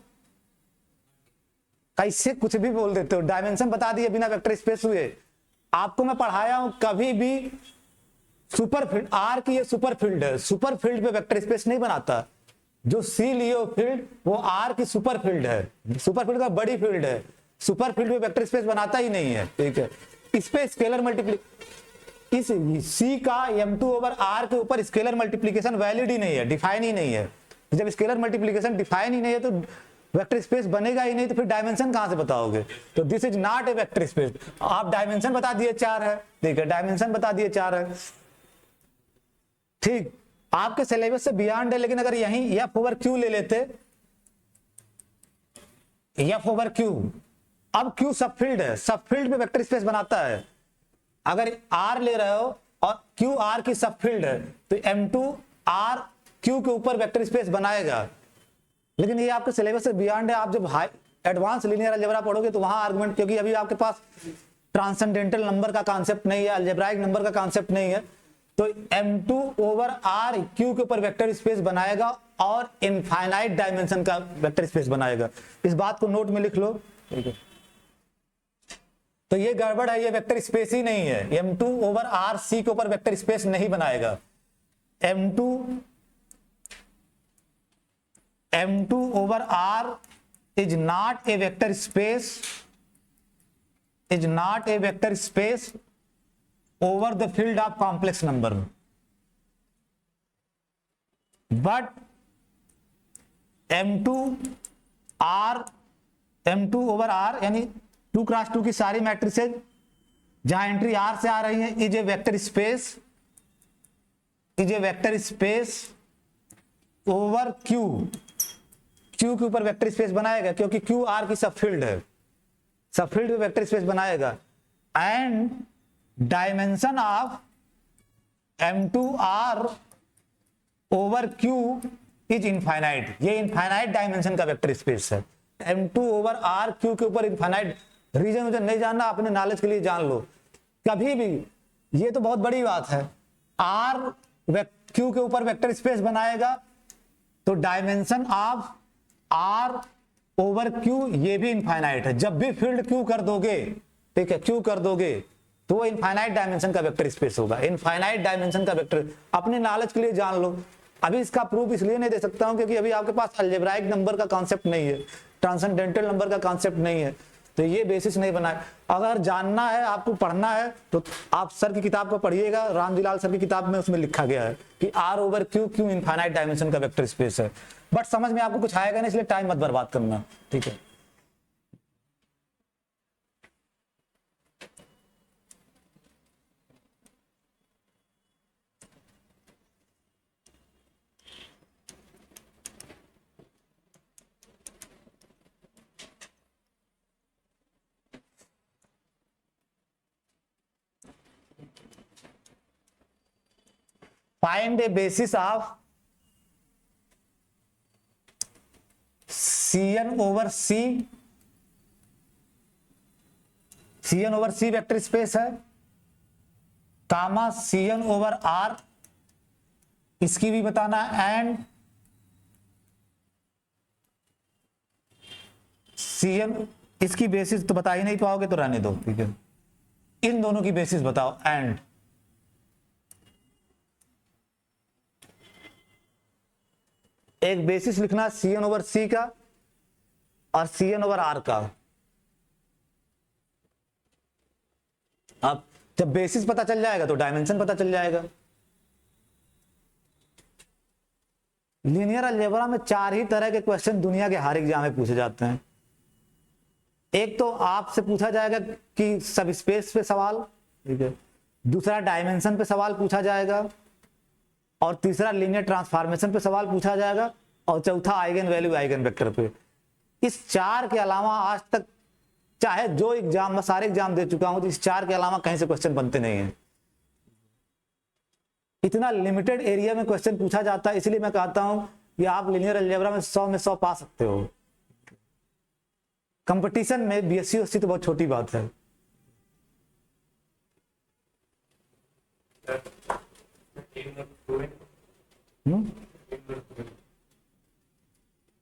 कैसे कुछ भी बोल देते हो, डायमेंशन बता दिए बिना वेक्टर स्पेस हुए। आपको मैं पढ़ाया हूं, कभी भी सुपर फील्ड आर की ये सुपर फील्ड है, सुपर फील्ड पे वेक्टर स्पेस नहीं बनाता। जो सी लियो फील्ड वो आर की सुपर फील्ड है, सुपर फील्ड का बड़ी फील्ड है, सुपर फील्ड पे वेक्टर स्पेस बनाता ही नहीं है, ठीक है। इस पे स्केलर इस सी का M2/R के ऊपर स्केलर मल्टीप्लीकेशन वैलिड ही नहीं है, डिफाइन ही नहीं है। जब स्केलर मल्टीप्लीकेशन डिफाइन ही नहीं है तो वेक्टर स्पेस बनेगा ही नहीं, तो फिर डायमेंशन कहां से बताओगे? तो this is not a vector space. आप डायमेंशन बता दिए 4 है, ठीक है, डायमेंशन बता दिए 4 है, ठीक, आपके सिलेबस से बियॉन्ड है। लेकिन अगर यहीं F/Q ले लेते, F/Q, अब Q सब फील्ड है, सब फील्ड में वेक्टर स्पेस बनाता है। अगर R ले रहे हो और Q R की सब फील्ड है तो M2R Q के ऊपर वेक्टर स्पेस बनाएगा। लेकिन ये आपके सिलेबस से बियॉन्ड है। आप जब हाई एडवांस लीनियर अलजेब्रा पढ़ोगे तो वहां आर्गुमेंट, क्योंकि अभी आपके पास ट्रांसेंडेंटल नंबर का कॉन्सेप्ट नहीं है, अलजेब्राइक नंबर का कॉन्सेप्ट नहीं है, तो M2/R Q के ऊपर वेक्टर स्पेस बनाएगा और इनफाइनाइट डायमेंशन का वेक्टर स्पेस बनाएगा। इस बात को नोट में लिख लो, ठीक है। तो ये गड़बड़ है, ये वेक्टर स्पेस ही नहीं है। M2/R C के ऊपर वेक्टर स्पेस नहीं बनाएगा। M2/R is not a vector space, is not a vector space over the field of complex number, but M2/R यानी 2x2 की सारी मैट्रिसेज जहां एंट्री R से आ रही है is a vector space, is a vector space over Q, Q के ऊपर vector space बनाएगा, क्योंकि Q R की सब फील्ड है, सब फील्ड में वेक्टर स्पेस बनाएगा। And dimension of M2R over Q is infinite, ये इनफाइनाइट डायमेंशन का वेक्टर स्पेस है। M2/R Q के ऊपर इनफाइनाइट, रीजन मुझे नहीं जानना, अपने नॉलेज के लिए जान लो कभी भी, ये तो बहुत बड़ी बात है। R Q के ऊपर वेक्टर स्पेस बनाएगा तो dimension of R over Q ये भी इनफाइनाइट है। जब भी फील्ड Q कर दोगे, ठीक है, Q कर दोगे तो वो इनफाइनाइट डायमेंशन का वेक्टर स्पेस होगा, इनफाइनाइट डायमेंशन का वेक्टर, अपने नॉलेज के लिए जान लो। अभी इसका प्रूफ इसलिए नहीं दे सकता हूं क्योंकि अभी आपके पास अलजेब्राइक नंबर का कॉन्सेप्ट नहीं है, ट्रांसेंडेंटल नंबर का कॉन्सेप्ट नहीं है, तो ये बेसिस नहीं बना है। अगर जानना है, आपको पढ़ना है तो आप सर की किताब को पढ़िएगा, रामजीलाल सर की किताब में उसमें लिखा गया है कि R ओवर Q क्यों इनफाइनाइट डायमेंशन का वेक्टर स्पेस है। बट समझ में आपको कुछ आएगा नहीं, इसलिए टाइम मत बर्बाद करना, ठीक है। Find A basis of Cn over C, Cn over C vector space है, कामा Cn ओवर R, इसकी भी बताना है, एंड Cn, इसकी बेसिस तो बता ही नहीं पाओगे तो रहने दो, ठीक है, इन दोनों की बेसिस बताओ, एंड एक बेसिस लिखना Cn ओवर C का और Cn ओवर R का। अब जब बेसिस पता चल जाएगा तो डायमेंशन पता चल जाएगा। लीनियर अलजेब्रा में 4 ही तरह के क्वेश्चन दुनिया के हर एग्जाम में पूछे जाते हैं। एक तो आपसे पूछा जाएगा कि सब स्पेस पे सवाल, ठीक है, दूसरा डायमेंशन पे सवाल पूछा जाएगा, और तीसरा लीनियर ट्रांसफॉर्मेशन पे सवाल पूछा जाएगा, और चौथा आइगन वैल्यू आइगन वेक्टर पे। इस 4 के अलावा आज तक चाहे जो एग्जाम में सारे एग्जाम दे चुका हूं तो इस 4 के अलावा कहीं से क्वेश्चन बनते नहीं है। इतना लिमिटेड एरिया में क्वेश्चन पूछा जाता है, इसलिए मैं कहता हूं कि आप लीनियर अलजेब्रा में 100 में 100 पा सकते हो। कंपटीशन में बीएससी ओएससी तो बहुत छोटी बात है।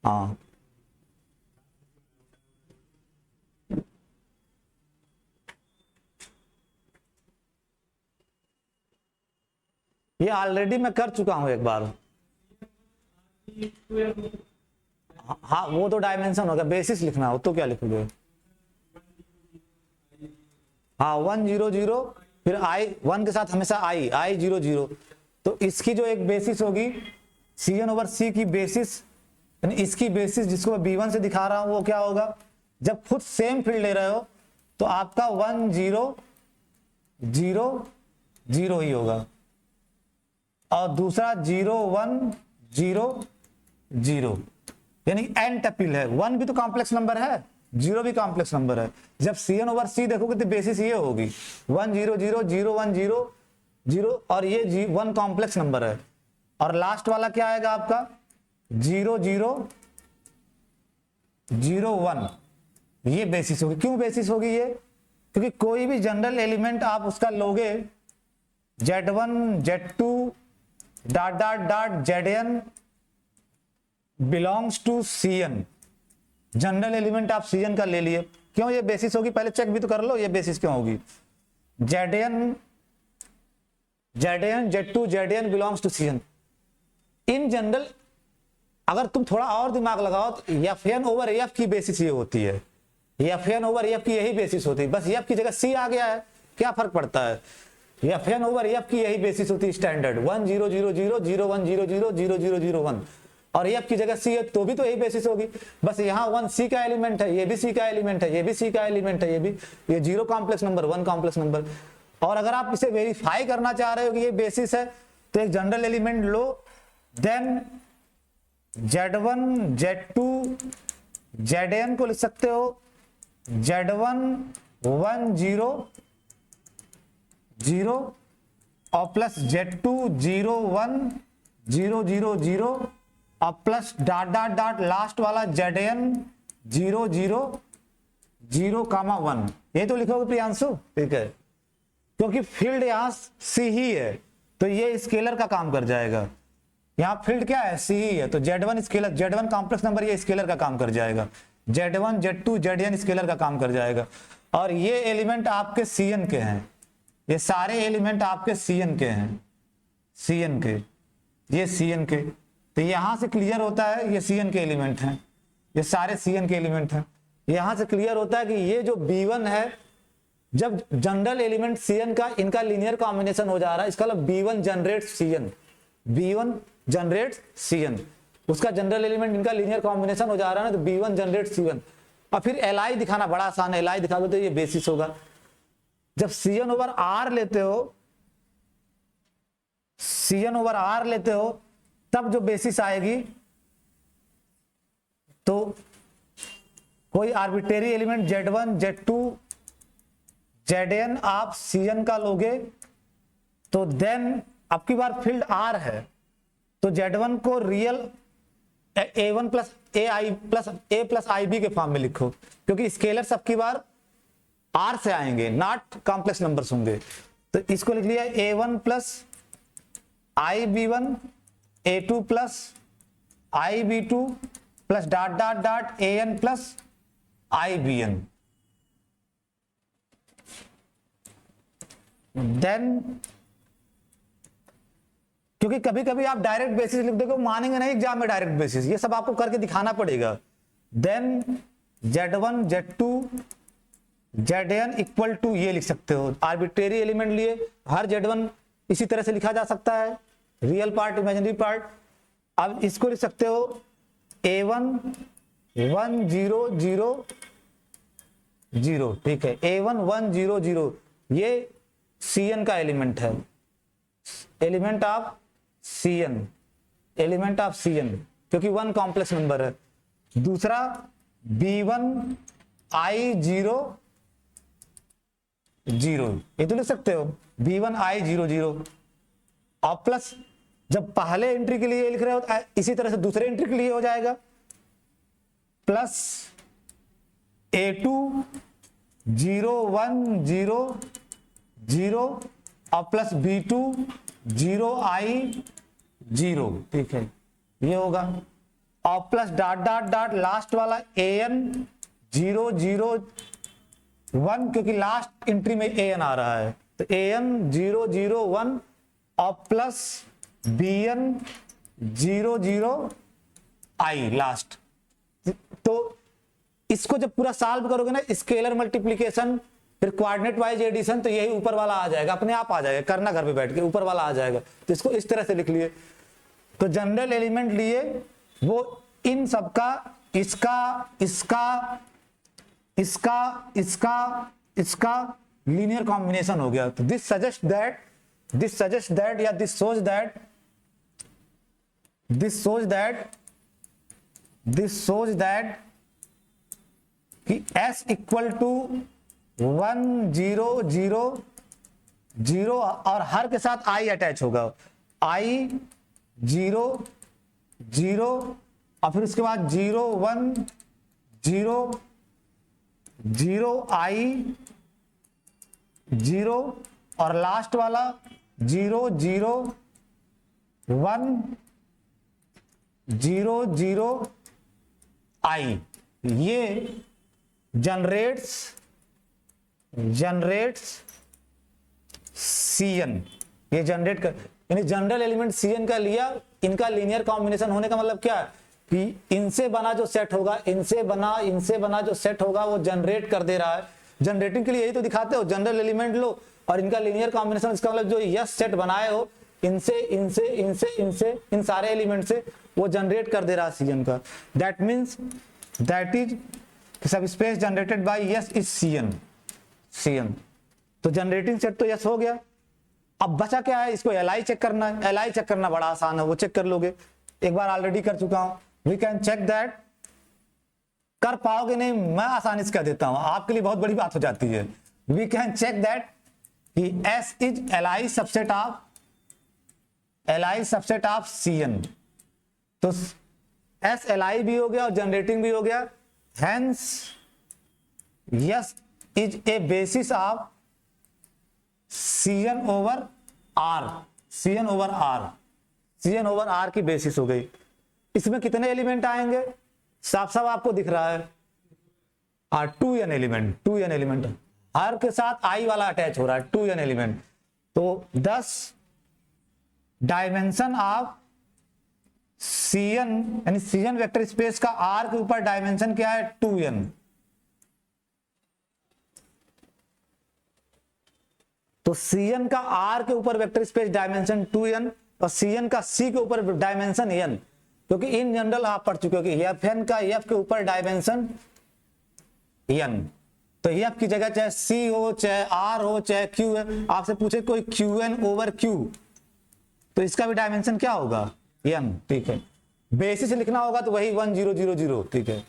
हाँ, ये ऑलरेडी मैं कर चुका हूं एक बार। हाँ, वो तो डायमेंशन होगा, बेसिस लिखना हो तो क्या लिखोगे? हाँ, 1 0 0, फिर आई 1 के साथ हमेशा आई 0 0। तो इसकी जो एक बेसिस होगी Cn ओवर C की बेसिस, यानी इसकी बेसिस जिसको मैं B1 से दिखा रहा हूं वो क्या होगा? जब खुद सेम फील्ड ले रहे हो तो आपका 1 0 0 0 ही होगा, और दूसरा 0 1 0 0, यानी एन टपिल है। 1 भी तो कॉम्प्लेक्स नंबर है, 0 भी कॉम्प्लेक्स नंबर है। जब Cn ओवर C देखोगे तो बेसिस ये होगी 1 0 0 0 1 0 0, और ये 1 कॉम्प्लेक्स नंबर है। और लास्ट वाला क्या आएगा आपका 0 0 0 1, ये बेसिस होगी। क्यों बेसिस होगी ये? क्योंकि कोई भी जनरल एलिमेंट आप उसका लोगे Z1 Z2 dot dot dot Zn belongs to Cn, general element आप Cn का ले लिए, क्यों ये बेसिस होगी? पहले चेक भी तो कर लो ये बेसिस क्यों होगी। Zn Z2 Zn belongs to Cn। In general अगर तुम थोड़ा और दिमाग लगाओ तो Fn ओवर F की बेसिस ये होती है, Fn ओवर F की यही बेसिस होती है, बस F की जगह C आ गया है, क्या फर्क पड़ता है? Fn ओवर F की यही बेसिस होती है स्टैंडर्ड 1 0 0 0 0 1 0 0 0 0 0 1, और F की जगह C है तो भी तो यही बेसिस होगी। बस यहाँ 1 C का एलिमेंट है, ये भी C का एलिमेंट है, ये भी C का एलिमेंट है, ये भी, ये 0 कॉम्प्लेक्स नंबर 1 कॉम्प्लेक्स नंबर। और अगर आप इसे वेरीफाई करना चाह रहे हो कि ये बेसिस है तो एक जनरल एलिमेंट लो, देन Z1 Z2 Zn को लिख सकते हो Z1 1 0 0 और प्लस Z2 0 1 0 0 0 और plus dot dot dot last वाला Zn 0 0 0 कामा 1, ये तो लिखोगे प्रियांशु, ठीक है, क्योंकि फील्ड यहां C ही है तो ये स्केलर का काम कर जाएगा। यहाँ फील्ड क्या है? C ही है, तो Z1 scalar, Z1 complex number, ये स्केलर का काम कर जाएगा। Z1 Z2 Zn स्केलर का काम कर जाएगा। और ये एलिमेंट आपके Cn के हैं, ये सारे एलिमेंट आपके Cn के हैं, Cn के, ये Cn के, तो यहां से क्लियर होता है ये Cn के एलिमेंट हैं, ये सारे Cn के एलिमेंट हैं। यहां से क्लियर होता है कि ये जो B1 है, जब जनरल एलिमेंट Cn का इनका लीनियर कॉम्बिनेशन हो जा रहा है, इसका मतलब B1 generates Cn, B1 generates Cn, उसका जनरल एलिमेंट इनका लीनियर कॉम्बिनेशन हो जा रहा है ना, तो B1 जनरेट्स Cn। और फिर Li दिखाना बड़ा आसान है, Li दिखा दो तो ये बेसिस होगा। जब Cn ओवर R लेते हो, Cn ओवर R लेते हो, तब जो बेसिस आएगी, तो कोई arbitrary element Z1 Z2 Zn आप Cn का लोगे तो देन अब की बार फील्ड आर है तो Z1 को real A1 plus A plus I B के फॉर्म में लिखो, क्योंकि स्केलर सबकी बार आर से आएंगे, नॉट कॉम्प्लेक्स नंबर्स होंगे। तो इसको लिख लिया A1 plus I B one, A2 plus I B two plus dot dot dot AN plus I B N. Then क्योंकि कभी कभी आप डायरेक्ट बेसिस लिख दोगे, मानेंगे नहीं एग्जाम में डायरेक्ट बेसिस, ये सब आपको करके दिखाना पड़ेगा। Then Z1 Z2 Zn equal to ये लिख सकते हो, आर्बिट्रेरी एलिमेंट लिए हर Z1 इसी तरह से लिखा जा सकता है, रियल पार्ट इमेजिनरी पार्ट। अब इसको लिख सकते हो A1 1 0 0 0, ठीक है, A1 1 0 0 ये Cn का एलिमेंट है, element of Cn, element of Cn, क्योंकि 1 कॉम्प्लेक्स नंबर है। दूसरा B1 I 0 0, ये तो लिख सकते हो B1 I 0 0, और प्लस जब पहले एंट्री के लिए लिख रहे हो इसी तरह से दूसरे एंट्री के लिए हो जाएगा, प्लस A2 0 1 0 0 और प्लस B2 0 I 0, ठीक है, ये होगा, और plus dot dot dot last वाला AN 0 0 1, क्योंकि लास्ट एंट्री में AN आ रहा है, तो AN 0 0 1 और प्लस BN 0 0 I लास्ट। तो इसको जब पूरा सॉल्व करोगे ना, स्केलर मल्टीप्लिकेशन फिर कोऑर्डिनेट वाइज एडिशन, तो यही ऊपर वाला आ जाएगा, अपने आप आ जाएगा, करना घर पे बैठ के ऊपर वाला आ जाएगा। तो इसको इस तरह से लिख लिए, तो जनरल एलिमेंट लिए वो इन सबका इसका इसका इसका इसका इसका लीनियर कॉम्बिनेशन हो गया। तो दिस सजेस्ट दैट या दिस सोच दैट कि S इक्वल टू 1 0 0 0 और हर के साथ I अटैच होगा, I 0 0 और फिर उसके बाद 0 1 0 0 I 0 और लास्ट वाला 0 0 1 0 0 I, ये जनरेट्स Cn, ये जनरेट कर, यानी जनरल एलिमेंट Cn का लिया, इनका लीनियर कॉम्बिनेशन होने का मतलब क्या है कि इनसे बना जो सेट होगा, इनसे बना जो सेट होगा वो जनरेट कर दे रहा है। जनरेटिंग के लिए यही तो दिखाते हो, जनरल एलिमेंट लो और इनका लीनियर कॉम्बिनेशन, इसका मतलब जो यस सेट बनाए हो इनसे इनसे इनसे इनसे इन सारे एलिमेंट से वो जनरेट कर दे रहा है Cn का। दैट मीन्स दैट इज सब space generated bye yes is Cn। तो जनरेटिंग सेट तो यस हो गया, अब बचा क्या है, इसको Li चेक करना है। Li चेक करना बड़ा आसान है, वो चेक कर लोगे, एक बार ऑलरेडी कर चुका हूं। वी कैन चेक दैट, कर पाओगे नहीं, मैं आसानी से कह देता हूं, आपके लिए बहुत बड़ी बात हो जाती है। वी कैन चेक दैट कि S is Li subset of Cn। तो S Li भी हो गया और जनरेटिंग भी हो गया, hence yes is a basis of Cn over R, Cn over R की बेसिस हो गई। इसमें कितने एलिमेंट आएंगे, साफ साफ आपको दिख रहा है, 2n एलिमेंट, हर के साथ I वाला अटैच हो रहा है, 2n एलिमेंट। तो 10 डायमेंशन ऑफ Cn, यानी Cn वेक्टर स्पेस का R के ऊपर डायमेंशन क्या है, 2n। तो Cn का R के ऊपर वेक्टर स्पेस डायमेंशन 2n और Cn का C के ऊपर डायमेंशन n, क्योंकि इन जनरल आप पढ़ चुके हो कि Fn का F के ऊपर डायमेंशन n। तो F की जगह चाहे C हो, चाहे R हो, चाहे Q है, आपसे पूछे कोई Qn ओवर Q, तो इसका भी डायमेंशन क्या होगा, n, ठीक है। बेसिस लिखना होगा तो वही 1 0 0 0, ठीक है।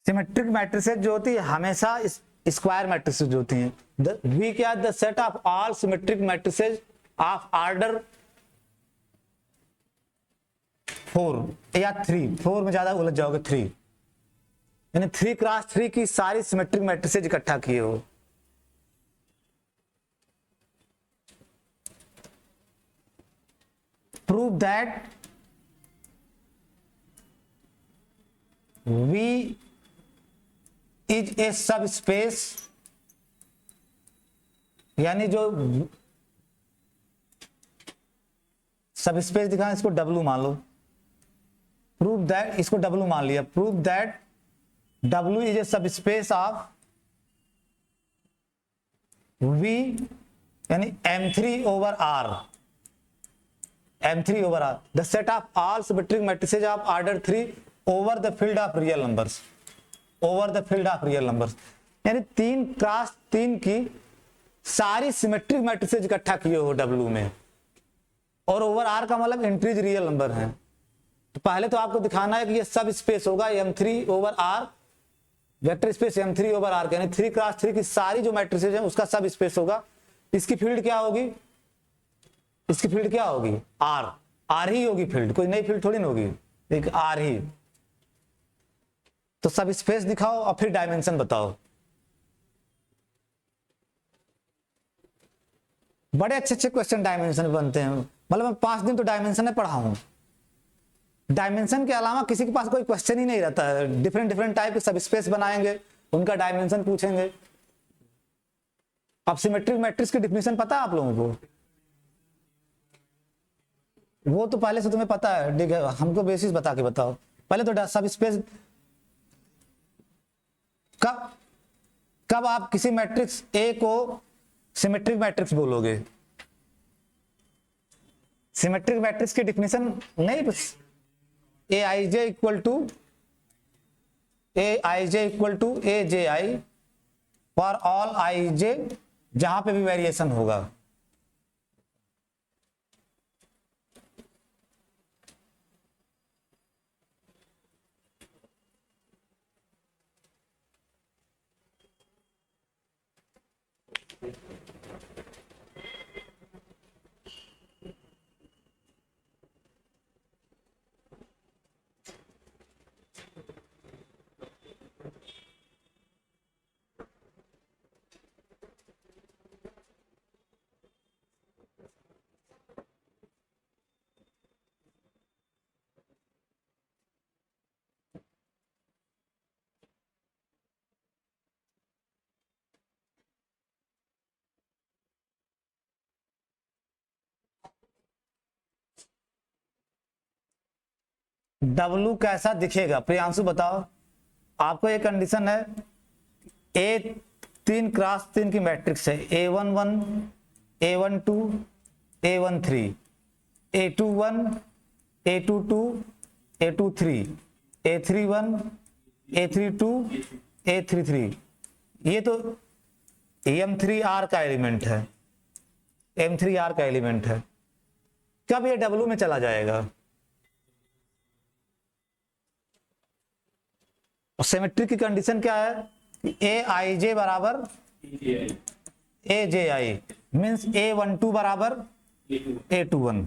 सिमेट्रिक मैट्रिसेस जो होती है हमेशा स्क्वायर मैट्रिसेस जो होती हैं। वी क्या, the set of all symmetric matrices of order 4 या 3, 4 में ज्यादा उलझ जाओगे, 3 यानी 3x3 की सारी सिमेट्रिक मैट्रिसेस इकट्ठा किए हो। Prove that V is a सब स्पेस, यानी जो सब स्पेस दिखा इसको W मान लो। प्रूव दैट, इसको W मान लिया। Prove that W is a subspace of V यानी M3 over R, M3 over R, the set of all symmetric matrices of order 3 over the field of real numbers, over the field of real numbers, यानी 3x3 की सारी symmetric matrices इकट्ठा किए हो W में, और over R का मतलब इंट्रीज रियल नंबर है। तो पहले तो आपको दिखाना है कि ये सब स्पेस होगा M3 over R, vector space M3 over R, यानी 3x3 की सारी जो मैट्रिसेस हैं उसका सब स्पेस होगा। इसकी फील्ड क्या होगी, इसकी फील्ड क्या होगी, R ही होगी फील्ड, कोई नई फील्ड थोड़ी ना होगी, एक R ही। तो सब स्पेस दिखाओ और फिर डायमेंशन बताओ। बड़े अच्छे अच्छे क्वेश्चन डायमेंशन बनते हैं, मतलब मैं 5 दिन तो डायमेंशन में पढ़ा हूं। डायमेंशन के अलावा किसी के पास कोई क्वेश्चन ही नहीं रहता है। डिफरेंट डिफरेंट टाइप के सब स्पेस बनाएंगे, उनका डायमेंशन पूछेंगे। अब सिमेट्रिक मैट्रिक्स की डिफिनेशन पता है आप लोगों को? वो तो पहले से तुम्हें पता है, ठीक है, हमको बेसिस बता के बताओ। पहले तो सब स्पेस कब आप किसी मैट्रिक्स ए को सिमेट्रिक मैट्रिक्स बोलोगे? सिमेट्रिक मैट्रिक्स की डिफिनेशन नहीं, बस Aij equal to AJI for all IJ जहां पे भी वेरिएशन होगा। W कैसा दिखेगा प्रियांशु बताओ। आपको एक कंडीशन है, A 3x3 की मैट्रिक्स है, A11, A12, A13, A21, A22, A23, A31, A32, A33। ये तो M3R का एलिमेंट है, M3R का एलिमेंट है। कब ये W में चला जाएगा? सिमेट्री की कंडीशन क्या है? Aij बराबर AJI मीन्स A12 बराबर A21,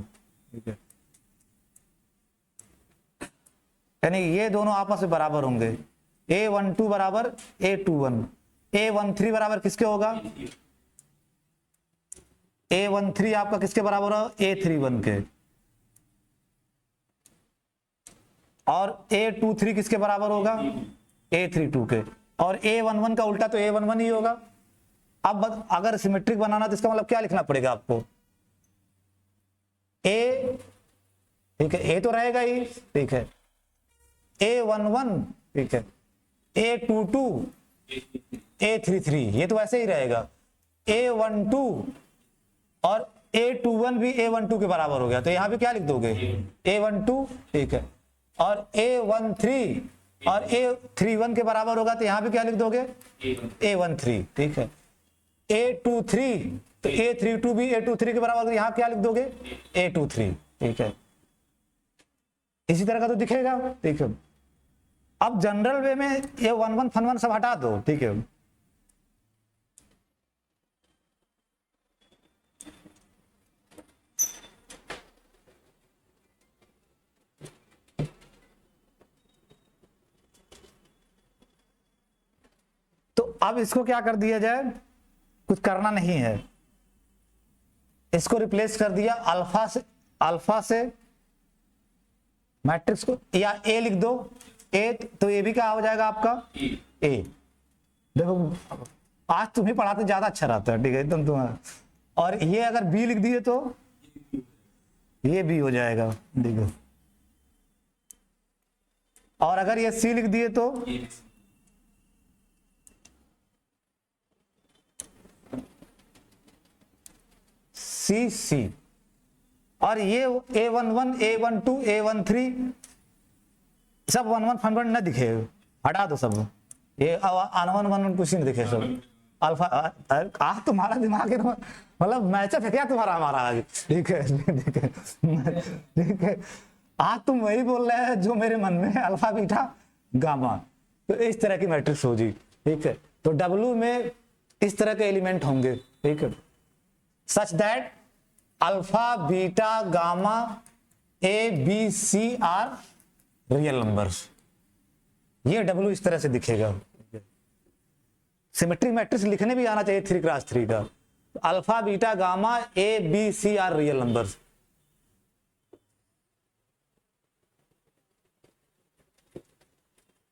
यानी ये दोनों आपस में बराबर होंगे। A12 बराबर A21, A13 बराबर किसके होगा? A13 आपका किसके बराबर होगा? A31 के। और A23 किसके बराबर होगा? A32 के। और A11 का उल्टा तो A11 ही होगा। अब अगर सिमेट्रिक बनाना तो इसका मतलब क्या लिखना पड़ेगा आपको? A, ठीक है, A तो रहेगा ही, ठीक है, A11, ठीक है, A22, A33, ये तो ऐसे ही रहेगा। A12 और A21 भी A12 के बराबर हो गया, तो यहां पे क्या लिख दोगे? A12, ठीक है, और A13 और A31 के बराबर होगा तो यहां पे क्या लिख दोगे? A13, ठीक है। A23 तो A32 भी A23 के बराबर, यहां क्या लिख दोगे? A23, ठीक है। इसी तरह का तो दिखेगा, ठीक है। अब जनरल वे में ये 1 1 फन 1 सब हटा दो, ठीक है। तो अब इसको क्या कर दिया जाए, कुछ करना नहीं है, इसको रिप्लेस कर दिया अल्फा से मैट्रिक्स को, या ए लिख दो, ए तो ए भी क्या हो जाएगा आपका ए। देखो आज तुम्हें पढ़ाते ज्यादा अच्छा रहता है, ठीक है एकदम तुम्हारा। और ये अगर बी लिख दिए तो ये बी हो जाएगा, देखो। और अगर ये सी लिख दिए तो सी सी। और ये A11 A12 A13 सब 1 1 फन 1 न दिखे, हटा दो सब, ये अनवन 1 1 कुछ नहीं दिखे सब। अल्फा आज तुम्हारा दिमाग है, मतलब मैचअप है क्या तुम्हारा हमारा आज, ठीक है ठीक है ठीक है। आज तुम वही बोल रहे हैं जो मेरे मन में है, अल्फा बीटा गामा। तो इस तरह की मैट्रिक्स होगी, ठीक है। तो डब्ल्यू में इस तरह के एलिमेंट होंगे, ठीक है, such that alpha beta gamma A B C are real numbers. ये डब्ल्यू इस तरह से दिखेगा। सिमेट्रिक मैट्रिक्स लिखने भी आना चाहिए 3x3 का। Alpha beta gamma A B C are real numbers.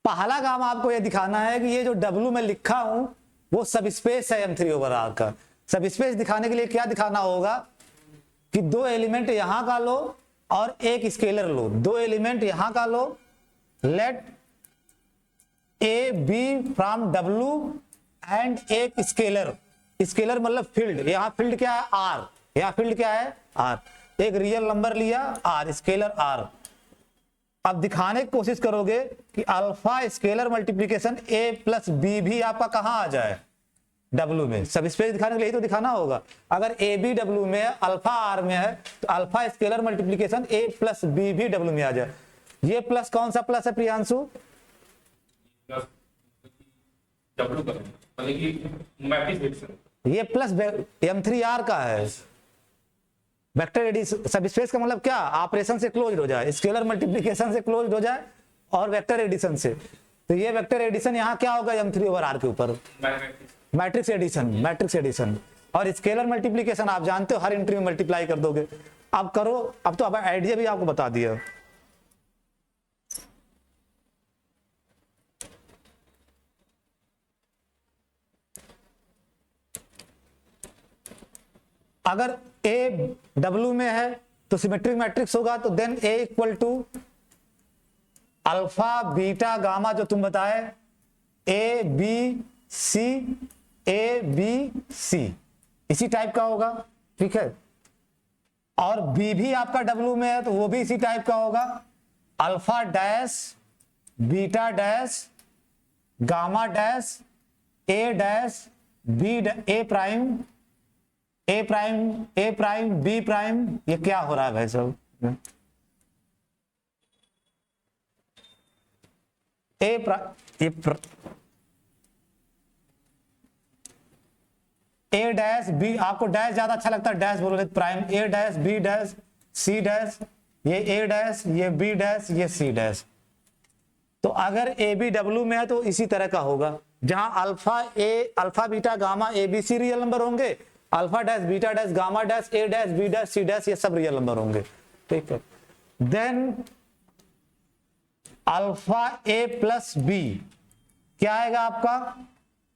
पहला काम आपको यह दिखाना है कि ये जो डब्ल्यू में लिखा हूं वो सब स्पेस है M3 ओवर R का। सब स्पेस दिखाने के लिए क्या दिखाना होगा कि दो एलिमेंट यहां का लो और एक स्केलर लो, दो एलिमेंट यहां का लो, let A B from W and एक स्केलर। स्केलर मतलब फील्ड, यहां फील्ड क्या है आर, यहां फील्ड क्या है आर। एक रियल नंबर लिया आर, स्केलर आर। अब दिखाने की कोशिश करोगे कि alpha scalar multiplication A plus B भी आपका कहां आ जाए डब्ल्यू में। सब स्पेस दिखाने के लिए ही तो दिखाना होगा। अगर ए बी डब्ल्यू में है, अल्फा आर में है, तो alpha scalar multiplication A plus B भी डब्ल्यू में आ जाए। ये प्लस कौन सा प्लस है प्रियांशु? ये प्लस M3R का है। वेक्टर एडिशन, सब स्पेस का मतलब क्या, ऑपरेशन से क्लोज हो जाए, स्केलर मल्टीप्लिकेशन से क्लोज हो जाए और वेक्टर एडिशन से। तो ये वेक्टर एडिशन यहाँ क्या होगा M3 ओवर R के ऊपर मैट्रिक्स एडिशन, मैट्रिक्स एडिशन। और स्केलर मल्टीप्लिकेशन आप जानते हो हर एंट्री में मल्टीप्लाई कर दोगे। अब करो, अब तो अब आइडिया भी आपको बता दिया। अगर ए डब्ल्यू में है तो सिमेट्रिक मैट्रिक्स होगा, तो then A equal to alpha beta gamma जो तुम बताए ए बी सी इसी टाइप का होगा, ठीक है। और बी भी आपका डब्ल्यू में है तो वो भी इसी टाइप का होगा, alpha dash beta dash gamma dash A dash B A prime B prime. ये क्या हो रहा है भाई साहब? ए डैश बी, आपको डैश ज्यादा अच्छा लगता है, डैश बोलोगे prime. A dash B dash C dash, ये ए डैश ये बी डैश ये सी डैश। तो अगर ए बी डब्ल्यू में है तो इसी तरह का होगा, जहां alpha beta gamma A B C real number होंगे, alpha dash beta dash gamma dash A dash B dash C dash ये सब रियल नंबर होंगे, ठीक है। Then alpha A plus B क्या आएगा आपका?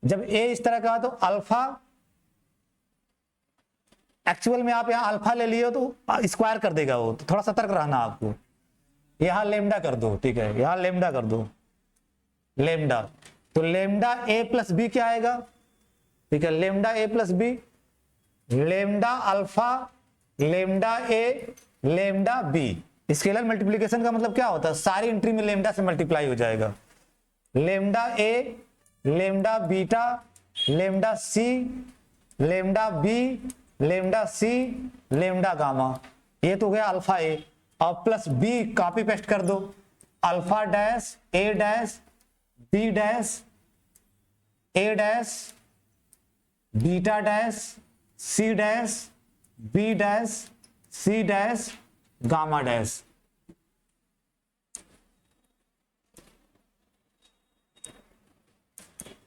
जब ए इस तरह का तो अल्फा, एक्चुअल में आप यहां अल्फा ले लिए तो स्क्वायर कर देगा वो, तो थोड़ा सतर्क रहना आपको। यहां लेमडा कर दो, ठीक है, यहां लेमडा कर दो, लेमडा। तो लेमडा ए प्लस बी क्या आएगा? ठीक है, lambda A plus B, lambda alpha lambda A lambda B. Scalar multiplication का मतलब क्या होता है? सारी एंट्री में लेमडा से मल्टीप्लाई हो जाएगा। Lambda A lambda beta lambda C lambda B lambda C lambda gamma. ये तो गया अल्फा ए, और प्लस बी कॉपी पेस्ट कर दो, alpha dash A dash B dash, A dash, beta dash, C dash, B dash, C dash, gamma dash.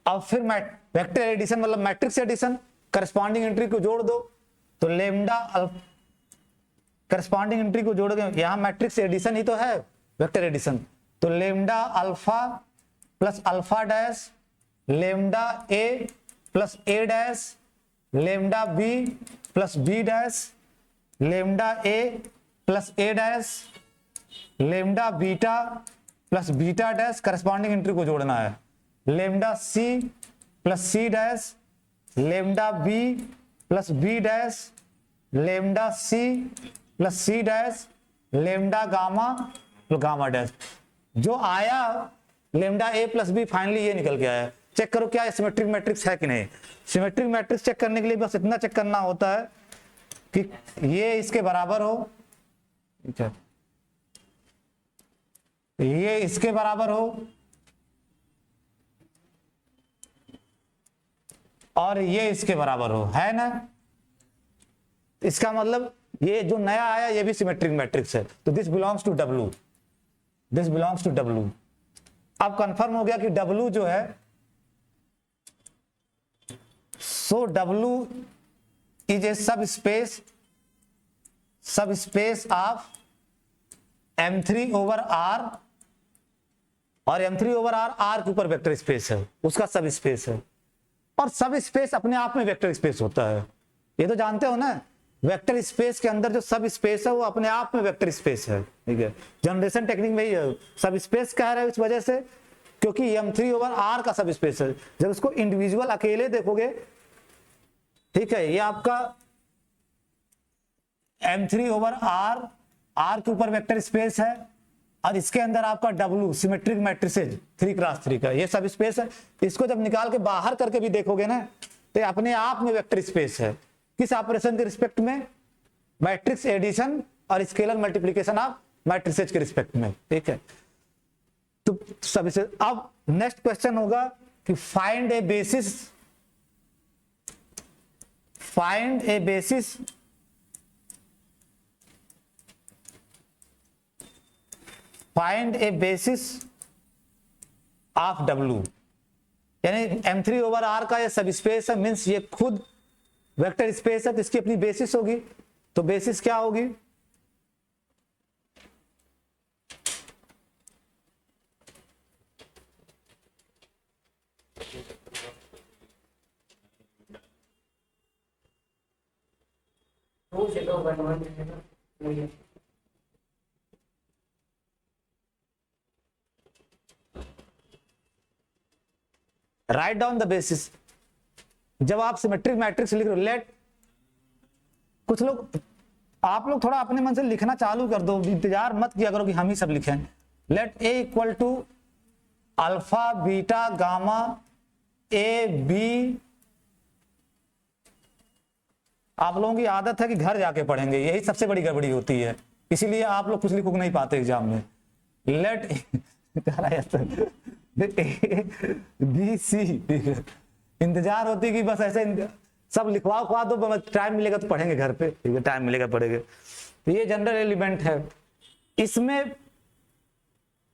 अब फिर vector addition मतलब matrix addition, corresponding entry को जोड़ दो तो लेमडा करस्पॉन्डिंग एंट्री को जोड़ोगे, यहां मैट्रिक्स एडिशन ही तो है वेक्टर एडिशन, तो lambda alpha plus alpha dash, lambda A plus A dash, lambda B plus B dash, lambda A plus A dash, lambda beta plus beta dash, corresponding entry को जोड़ना है, lambda C plus C dash, lambda B plus B dash, lambda C plus C dash, lambda gamma plus gamma dash. जो आया lambda A plus B finally ये निकल के आया। Check करो क्या सिमेट्रिक मैट्रिक्स है कि नहीं। सिमेट्रिक मैट्रिक्स चेक करने के लिए बस इतना चेक करना होता है कि ये इसके बराबर हो, ये इसके बराबर हो और ये इसके बराबर हो, है ना। इसका मतलब ये जो नया आया ये भी सिमेट्रिक मैट्रिक्स है, तो this belongs to W, this belongs to W. अब कंफर्म हो गया कि डब्ल्यू जो है, so W is a subspace of M3 over R, और M3 ओवर R के ऊपर वेक्टर स्पेस है, उसका सब स्पेस है, और सब स्पेस अपने आप में वेक्टर स्पेस होता है, ये तो जानते हो ना। वेक्टर स्पेस के अंदर जो सब स्पेस है वो अपने आप में वेक्टर स्पेस है, ठीक है। जनरेशन टेक्निक में ही है, सब स्पेस कह रहे हैं इस वजह से क्योंकि M3 ओवर R का सब स्पेस है। जब उसको इंडिविजुअल अकेले देखोगे, ठीक है, ये आपका M3 ओवर R के ऊपर वेक्टर स्पेस है, और इसके अंदर आपका W सिमेट्रिक मैट्रिसेज 3x3 का ये सब स्पेस है। इसको जब निकाल के बाहर करके भी देखोगे ना तो अपने आप में वेक्टर स्पेस है। किस ऑपरेशन के रिस्पेक्ट में? मैट्रिक्स एडिशन और स्केलर मल्टीप्लिकेशन ऑफ मैट्रिसेज के रिस्पेक्ट में, ठीक है। तो सब इसे, अब नेक्स्ट क्वेश्चन होगा कि find A basis, find A basis find A basis of W, यानी M3 ओवर R का ये सब स्पेस है, मीन्स ये खुद वेक्टर स्पेस है, तो इसकी अपनी बेसिस होगी। तो बेसिस क्या होगी? Right down the basis. जब आप सिमेट्रिक मैट्रिक्स लिख रहे हो, लेट, कुछ लोग, आप लोग थोड़ा अपने मन से लिखना चालू कर दो, इंतजार मत किया करो कि हम ही सब लिखें। Let A equal to alpha beta gamma A B. आप लोगों की आदत है कि घर जाके पढ़ेंगे, यही सबसे बड़ी गड़बड़ी होती है, इसीलिए आप लोग कुछ लिख नहीं पाते एग्जाम में। लेट बी सी, इंतजार होती है कि बस ऐसे सब लिखवा उखवा दो, टाइम मिलेगा तो पढ़ेंगे घर पे, ठीक है, टाइम मिलेगा पढ़ेंगे। तो ये जनरल एलिमेंट है, इसमें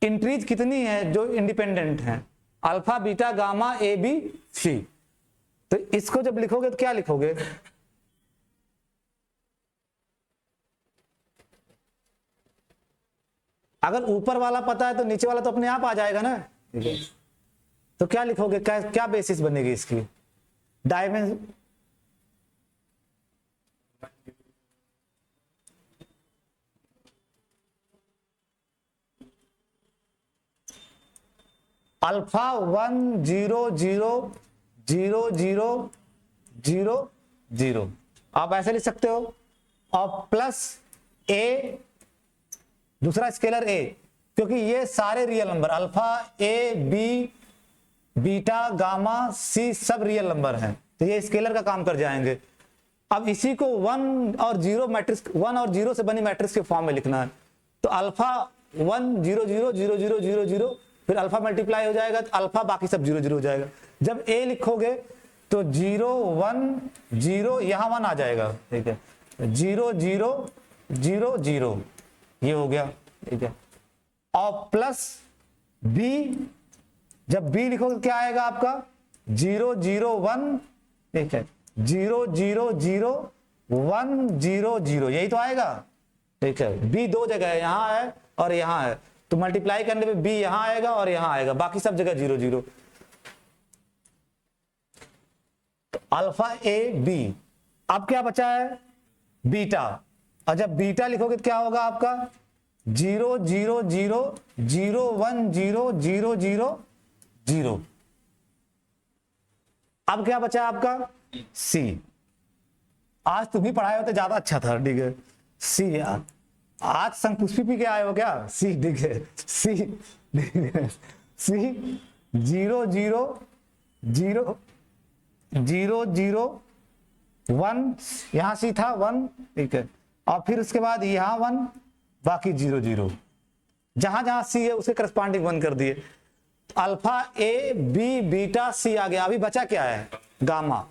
इंट्रीज कितनी है जो इंडिपेंडेंट है? Alpha beta gamma A B C. तो इसको जब लिखोगे तो क्या लिखोगे? अगर ऊपर वाला पता है तो नीचे वाला तो अपने आप आ जाएगा ना। तो क्या लिखोगे, क्या बेसिस बनेगी इसकी? डायमेंशन अल्फा 1 0 0 0 0 0 0, आप ऐसे लिख सकते हो, और प्लस ए, दूसरा स्केलर ए, क्योंकि ये सारे real number alpha A B beta gamma C सब रियल नंबर हैं, तो ये स्केलर का काम कर जाएंगे। अब इसी को 1 और 0 मैट्रिक्स, 1 और 0 से बनी मैट्रिक्स के फॉर्म में लिखना है। तो अल्फा 1 0 0 0 0 0 0 फिर अल्फा मल्टीप्लाई हो जाएगा तो अल्फा, बाकी सब 0 0 हो जाएगा। जब ए लिखोगे तो 0 1 0 यहाँ 1 आ जाएगा, ठीक है, 0 0 0 0 ये हो गया, ठीक है। और प्लस बी, जब बी लिखोगे क्या आएगा आपका 0 0 1, ठीक है, 0 0 0 1 0 0 यही तो आएगा, ठीक है। बी दो जगह है, यहाँ है और यहाँ है, तो मल्टीप्लाई करने पे बी यहाँ आएगा और यहाँ आएगा, बाकी सब जगह 0 0। तो अल्फा ए बी। अब क्या बचा है बीटा, और जब बीटा लिखोगे तो क्या होगा आपका 0 0 0 0 1 0 0 0 0। अब क्या बचा आपका सी। आज तुम ही पढ़ाए होते ज्यादा अच्छा था, ठीक है। सी यार, आज संग पुष्पी पी के आए हो क्या? सी, ठीक है, सी, सी 0 0 0 0 0 1, यहां सी था 1, ठीक है, और फिर उसके बाद यहां 1, बाकी 0 0, जहां जहां सी है उसके करस्पॉन्डिंग 1 कर दिए। अल्फा ए बी बीटा सी आ गया। अभी बचा क्या है गामा,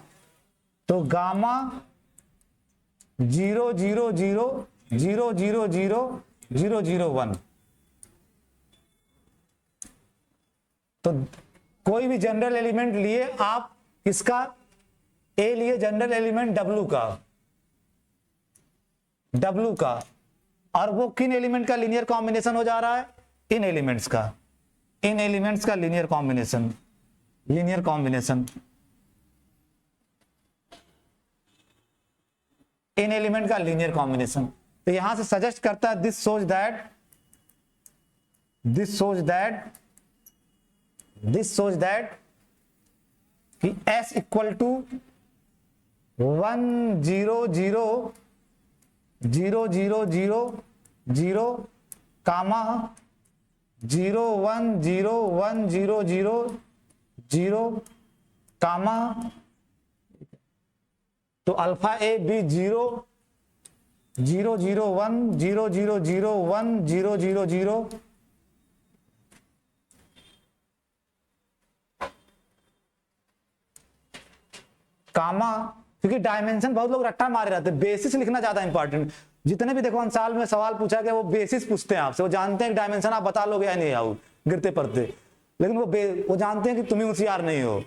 तो गामा 0 0 0 0 0 0 0 0 1। तो कोई भी जनरल एलिमेंट लिए आप, इसका ए लिए जनरल एलिमेंट W का, और वो किन एलिमेंट का लीनियर कॉम्बिनेशन हो जा रहा है, इन एलिमेंट्स का, इन एलिमेंट्स का लीनियर कॉम्बिनेशन, लीनियर कॉम्बिनेशन, इन एलिमेंट का लीनियर कॉम्बिनेशन। तो यहां से सजेस्ट करता है दिस सोच दैट कि S इक्वल टू 1 0 0 0 0 0 0 कामा 0 1 0 1 0 0 0 कामा, तो अल्फा ए बी 0 0 0 1 0 0 0 1 0 0 0, कामा, क्योंकि डायमेंशन बहुत लोग रट्टा मारे रहते हैं, बेसिस लिखना ज्यादा इंपॉर्टेंट। जितने भी देखो अंसाल में सवाल पूछा गया वो बेसिस पूछते हैं आपसे, वो जानते हैं कि डायमेंशन आप बता लोगे या नहीं आओ गिरते पड़ते, लेकिन वो जानते हैं कि तुम ही होशियार नहीं हो,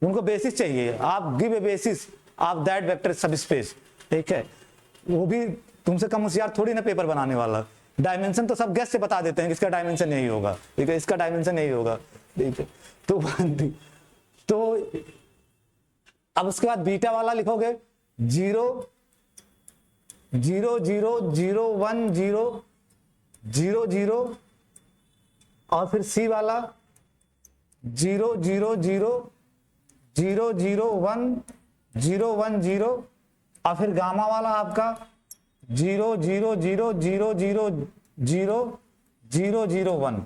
उनको बेसिस चाहिए। आप give a basis of that vector सब स्पेस, ठीक है, वो भी तुमसे कम होशियार थोड़ी ना पेपर बनाने वाला। डायमेंशन तो सब गेस से बता देते हैं कि इसका डायमेंशन यही होगा, ठीक है, इसका डायमेंशन यही होगा, ठीक है। तो अब उसके बाद बीटा वाला लिखोगे 0 0 0 0 1 0 0 0, और फिर सी वाला 0 0 0 0 0 1 0 1 0, और फिर गामा वाला आपका 0 0 0 0 0 0 0 0 1।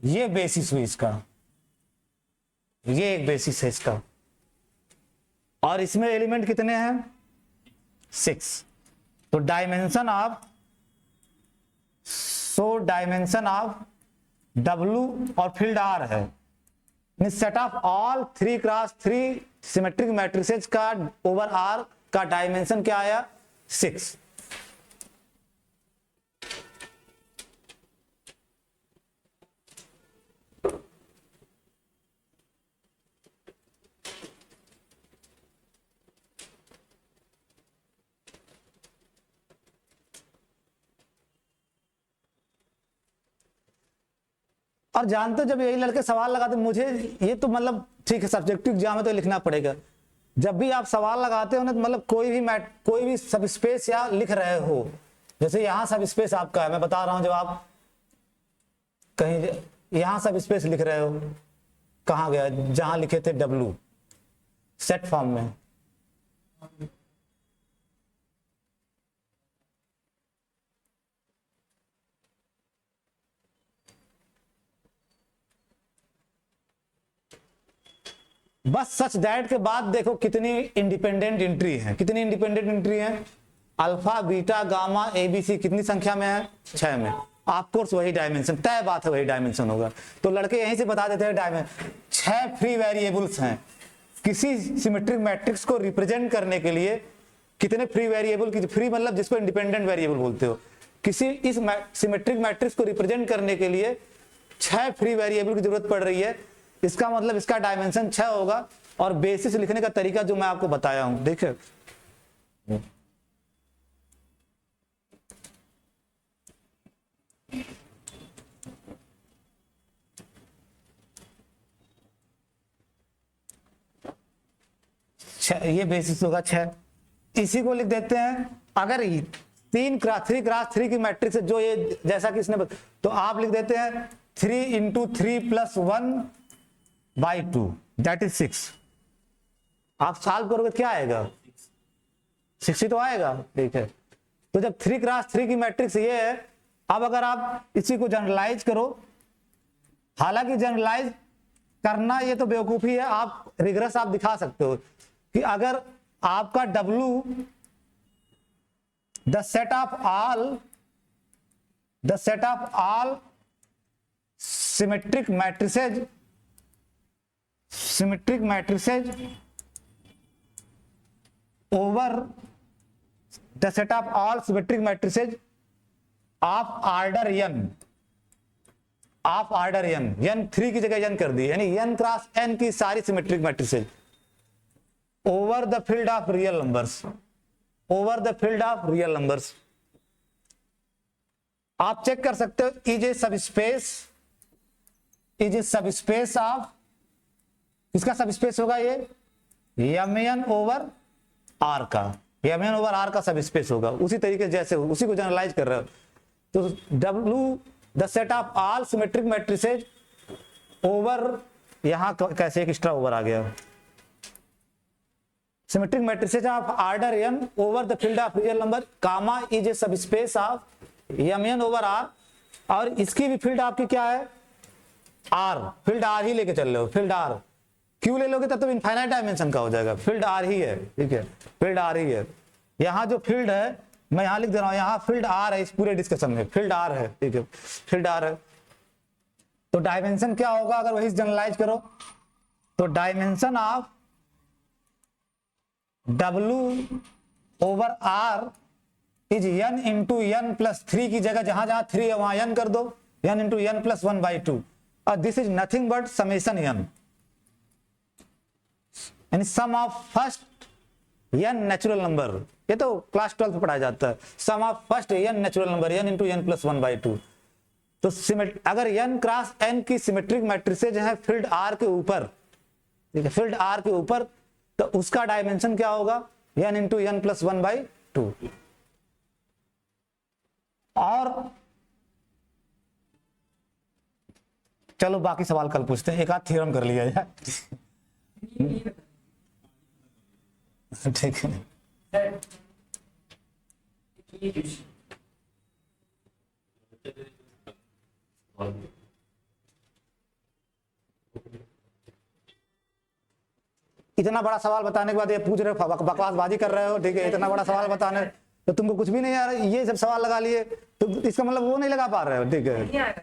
ये बेसिस हुई इसका, ये एक बेसिस है इसका। और इसमें एलिमेंट कितने हैं 6। तो डायमेंशन ऑफ W और फील्ड R है, set of all 3x3 symmetric matrices का ओवर R का डायमेंशन क्या आया 6। और जानते हो जब यही लड़के सवाल लगाते, मुझे ये तो मतलब ठीक है सब्जेक्टिव एग्जाम में तो लिखना पड़ेगा, जब भी आप सवाल लगाते हो ना तो मतलब कोई भी सब स्पेस या लिख रहे हो, जैसे यहां सब स्पेस आपका है, मैं बता रहा हूं, जब आप कहीं यहां सब स्पेस लिख रहे हो, कहां गया जहां लिखे थे W सेट फॉर्म में, बस सच दैट के बाद देखो कितनी इंडिपेंडेंट एंट्री है, कितनी इंडिपेंडेंट एंट्री है, अल्फा बीटा गामा ABC कितनी संख्या में है 6 में, ऑफ कोर्स वही डायमेंशन, तय बात है वही डायमेंशन होगा। तो लड़के यहीं से बता देते हैं डायमेंशन 6 फ्री वेरिएबल्स हैं। किसी सिमेट्रिक मैट्रिक्स को रिप्रेजेंट करने के लिए कितने फ्री वेरिएबल की, फ्री मतलब जिसको इंडिपेंडेंट वेरिएबल बोलते हो, किसी इस सिमेट्रिक मैट्रिक्स को रिप्रेजेंट करने के लिए 6 फ्री वेरिएबल की जरूरत पड़ रही है। इसका मतलब इसका डायमेंशन 6 होगा। और बेसिस लिखने का तरीका जो मैं आपको बताया हूं, देखिए ये बेसिस होगा 6। इसी को लिख देते हैं, अगर 3x3 की मैट्रिक्स है जो ये जैसा कि इसने तो आप लिख देते हैं 3 × 3 + 1/2 दैट इज 6। आप सॉल्व करोगे क्या आएगा, 60 तो आएगा। ठीक है, तो जब 3x3 की मैट्रिक्स ये है, अब अगर आप इसी को जनरलाइज करो, हालांकि जनरलाइज करना ये तो बेवकूफी है, आप रिग्रेस आप दिखा सकते हो कि अगर आपका W the set of all symmetric matrices over the set of all symmetric matrices of order n, n 3 की जगह n कर दी, यानी n क्रॉस n की सारी symmetric matrices over the field of real numbers, आप चेक कर सकते हो इज ए सबस्पेस ऑफ, इसका सबस्पेस होगा ये mn ओवर आर का, mn ओवर आर का सब स्पेस होगा। उसी तरीके से जैसे उसी को जनरलाइज कर रहे हो, तो W the set of all symmetric matrices over, यहां कैसे एक एक्स्ट्रा ओवर आ गया, symmetric matrices of order n over the field of real number comma is a subspace of mn over R. और इसकी भी फील्ड आपकी क्या है, r, फील्ड r ही लेके चल रहे हो, फील्ड r क्यों ले लोगे तब तो इनफाइनाइट डायमेंशन का हो जाएगा, फील्ड आर ही है। ठीक है, फील्ड आर ही है। यहाँ जो फील्ड है मैं यहाँ लिख दे रहा हूँ, यहाँ फील्ड आर है, इस पूरे डिस्कशन में फील्ड आर है। ठीक है, फील्ड आर है, तो डायमेंशन क्या होगा अगर वही जनरलाइज करो, तो dimension of W over R is n × n + 3 की जगह जहां जहां 3 है वहां n कर दो, n × n + 1/2, और this is nothing but summation n, यानी sum of first n natural number. ये तो क्लास 12 में पढ़ाया जाता है, sum of first n natural number n × n + 1/2। तो अगर n क्रॉस n की सिमेट्रिक मैट्रिसेज है फील्ड r के ऊपर, ठीक है, फील्ड r के ऊपर, तो उसका डायमेंशन क्या होगा, n × n + 1/2। और चलो बाकी सवाल कल पूछते हैं, एक आध थ्योरम कर लिया जाए। ठीक है, इतना बड़ा सवाल बताने के बाद ये पूछ रहे हो, बकवासबाजी कर रहे हो। ठीक है, इतना बड़ा सवाल बताने तो तुमको कुछ भी नहीं आ रहा, ये सब सवाल लगा लिए तो इसका मतलब वो नहीं लगा पा रहे हो। ठीक है,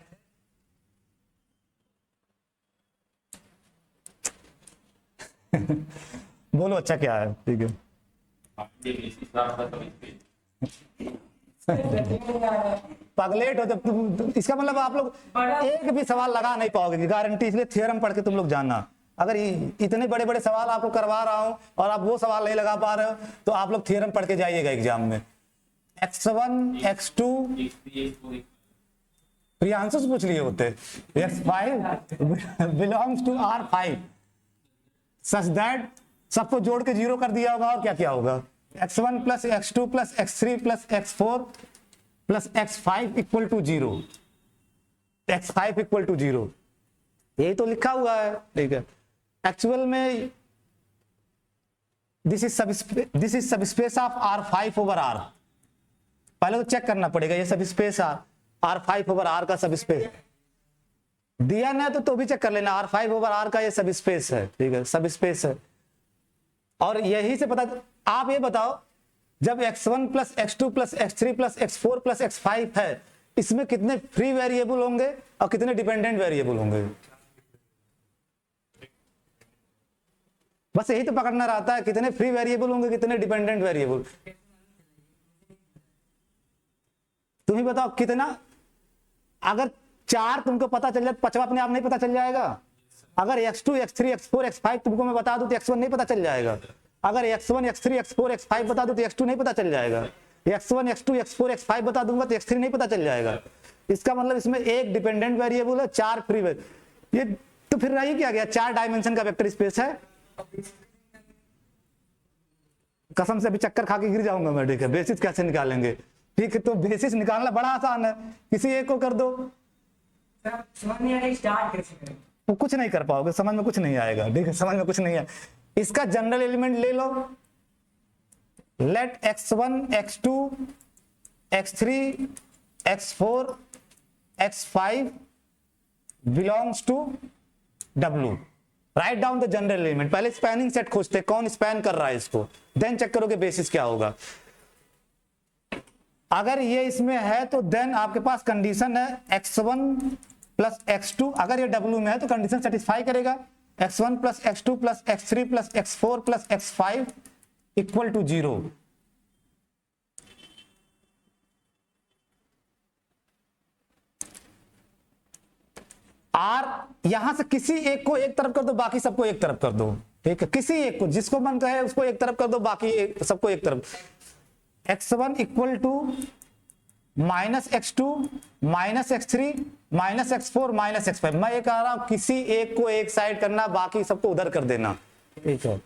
बोलो अच्छा क्या है। ठीक है, पगलेट हो जब तुम, इसका मतलब आप लोग एक भी सवाल लगा नहीं पाओगे गारंटी, इसलिए थ्योरम पढ़ के तुम लोग जानना। अगर इतने बड़े बड़े सवाल आपको करवा रहा हूं और आप वो सवाल नहीं लगा पा रहे हो तो आप लोग थ्योरम पढ़ के जाइएगा एग्जाम में। x1 x2 प्रियांशु से पूछ लिए होते, x5 belongs to R5 such that, सबको जोड़ के 0 कर दिया होगा और क्या क्या होगा, x1 + x2 + x3 + x4 + x5 = 0, x5 = 0, यही तो लिखा हुआ है। ठीक है, एक्चुअल में this is subspace of R5 over R। पहले तो चेक करना पड़ेगा ये सबस्पेस R5 ओवर R का सबस्पेस दिया ना, तो भी चेक कर लेना, R5 ओवर R का ये सबस्पेस है। ठीक है, सबस्पेस है। और यही से पता, आप ये बताओ जब x1 + x2 + x3 + x4 + x5 है, इसमें कितने फ्री वेरिएबल होंगे और कितने डिपेंडेंट वेरिएबल होंगे, बस यही तो पकड़ना रहता है, कितने फ्री वेरिएबल होंगे कितने डिपेंडेंट वेरिएबल। तुम ही बताओ कितना, अगर 4 तुमको पता चल जाए, 5वां अपने आप नहीं पता चल जाएगा। अगर x2 x3 x4 x5 तुमको मैं बता दूं तो x1 नहीं पता चल जाएगा। अगर x1 x3 x4 x5 बता दूं तो x2 नहीं पता चल जाएगा। x1 x2 x4 x5 बता दूंगा तो x3 नहीं पता चल जाएगा। इसका मतलब इसमें एक डिपेंडेंट वेरिएबल है, 4 फ्री वेरिएबल। ये तो फिर रही क्या गया, 4 डायमेंशन का वेक्टर स्पेस है। कसम से अभी चक्कर खा के गिर जाऊंगा मैं, ठीक है। बेसिस कैसे निकालेंगे, ठीक है, तो बेसिस निकालना बड़ा आसान है, किसी एक को कर दो। वो कुछ नहीं कर पाओगे, समझ में कुछ नहीं आएगा, ठीक है, समझ में कुछ नहीं है। इसका जनरल एलिमेंट ले लो, let x1 x2 x3 x4 x5 belongs to W। Write down the general element. पहले स्पैनिंग सेट खोजते कौन स्पैन कर रहा है इसको, देन चेक करोगे बेसिस क्या होगा। अगर ये इसमें है तो देन आपके पास कंडीशन है x1 प्लस x2, अगर ये W में है तो कंडीशन सेटिस्फाई करेगा, x1 plus x2 plus x3 plus x4 plus x5 equal to 0। R यहां से किसी एक को एक तरफ कर दो, बाकी सबको एक तरफ कर दो, ठीक है, किसी एक को, जिसको मन कहे उसको एक तरफ कर दो, बाकी सबको एक तरफ। x1 equal to minus x2 minus x3 minus x4 minus x5। मैं ये कह रहा हूं किसी एक को एक साइड करना, बाकी सबको उधर कर देना, ठीक है।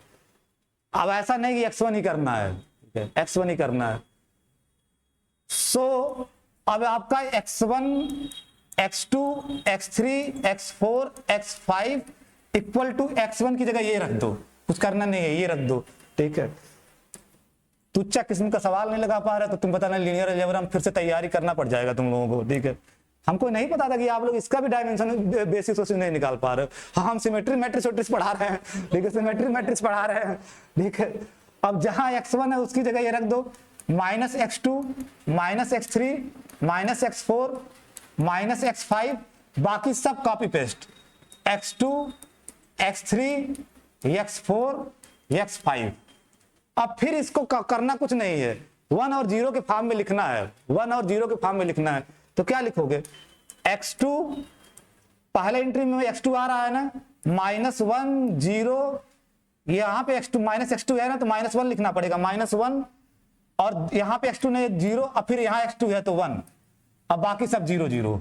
अब ऐसा नहीं कि x1 ही करना है, ठीक है, x1 ही करना है। सो अब आपका x1 x2 x3 x4 x5 equal to x1 की जगह ये रख दो, कुछ करना नहीं है, ये रख दो, ठीक है। तुच्छा किस्म का सवाल नहीं लगा पा रहा तो तुम बताना लीनियर अलजेब्रा फिर से तैयारी करना पड़ जाएगा तुम लोगों को, ठीक है। हमको नहीं पता था कि आप लोग इसका भी डायमेंशन बेसिस उसे नहीं निकाल पा रहे हो। हाँ, हम सिमेट्री मैट्रिक्स पढ़ा रहे हैं, ठीक है, सिमेट्री मैट्रिक्स पढ़ा रहे हैं, ठीक है। अब जहां x1 है उसकी जगह ये रख दो, minus x2 minus x3 minus x4 minus x5, बाकी सब copy paste, x2 x3 x4 x5। अब फिर इसको करना कुछ नहीं है, 1 और 0 के फॉर्म में लिखना है, 1 और 0 के फॉर्म में लिखना है। तो क्या लिखोगे, x2 पहले एंट्री में x2 आ रहा है ना, -1 0, यहां पे x2 माइनस x2 है ना तो -1 लिखना पड़ेगा, -1, और यहां पे x2 नहीं 0, और फिर यहां x2 है तो 1, अब बाकी सब 0 0।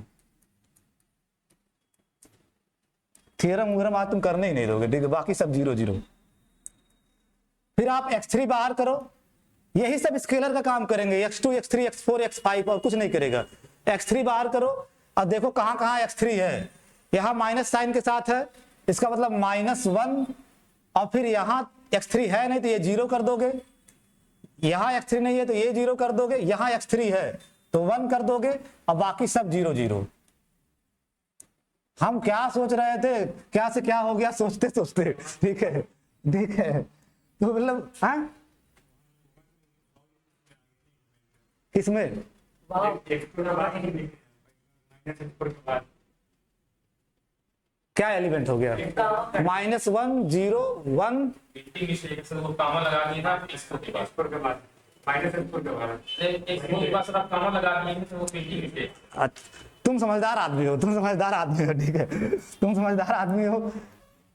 थ्योरम वगैरह आज तुम करने ही नहीं दोगे, ठीक है, बाकी सब 0 0। फिर आप x3 बाहर करो, यही सब स्केलर का काम करेंगे, x2 x3 x4 x5 और कुछ नहीं करेगा। x3 बाहर करो और देखो कहां कहां x3 है, यहां माइनस साइन के साथ है, इसका मतलब -1, और फिर यहां x3 है नहीं तो ये 0 कर दोगे, यहां x3 नहीं है तो ये 0 कर दोगे, यहां x3 है तो 1 कर दोगे, और बाकी सब 0 0। हम क्या सोच रहे थे, क्या से क्या हो गया सोचते सोचते, ठीक है, ठीक है। तो मतलब हाँ किसमें क्या एलिमेंट हो गया, -1 0 1 तुम समझदार आदमी हो, तुम समझदार आदमी हो, ठीक है, तुम समझदार आदमी हो,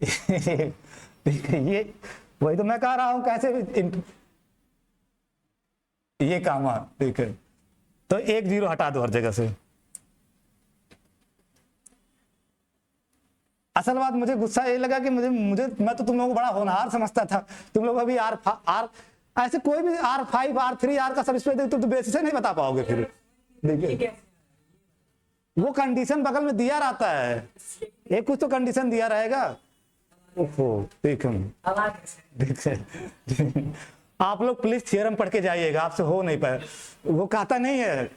ठीक है। ये वही तो मैं कह रहा हूं, कैसे भी ये काम है, ठीक है। तो 1 0 हटा दो हर जगह से। असल बात मुझे गुस्सा ये लगा कि मुझे मैं तो तुम लोगों को बड़ा होनहार समझता था, तुम लोग अभी आर ऐसे कोई भी R5 R3 R का सब स्पेस तुम तो बेसिस नहीं बता पाओगे फिर, देखिए वो कंडीशन बगल में दिया रहता है, एक कुछ तो कंडीशन दिया रहेगा। ओहो, ठीक है, आप लोग प्लीज थ्योरम पढ़ के जाइएगा, आपसे हो नहीं पाए। वो कहता नहीं है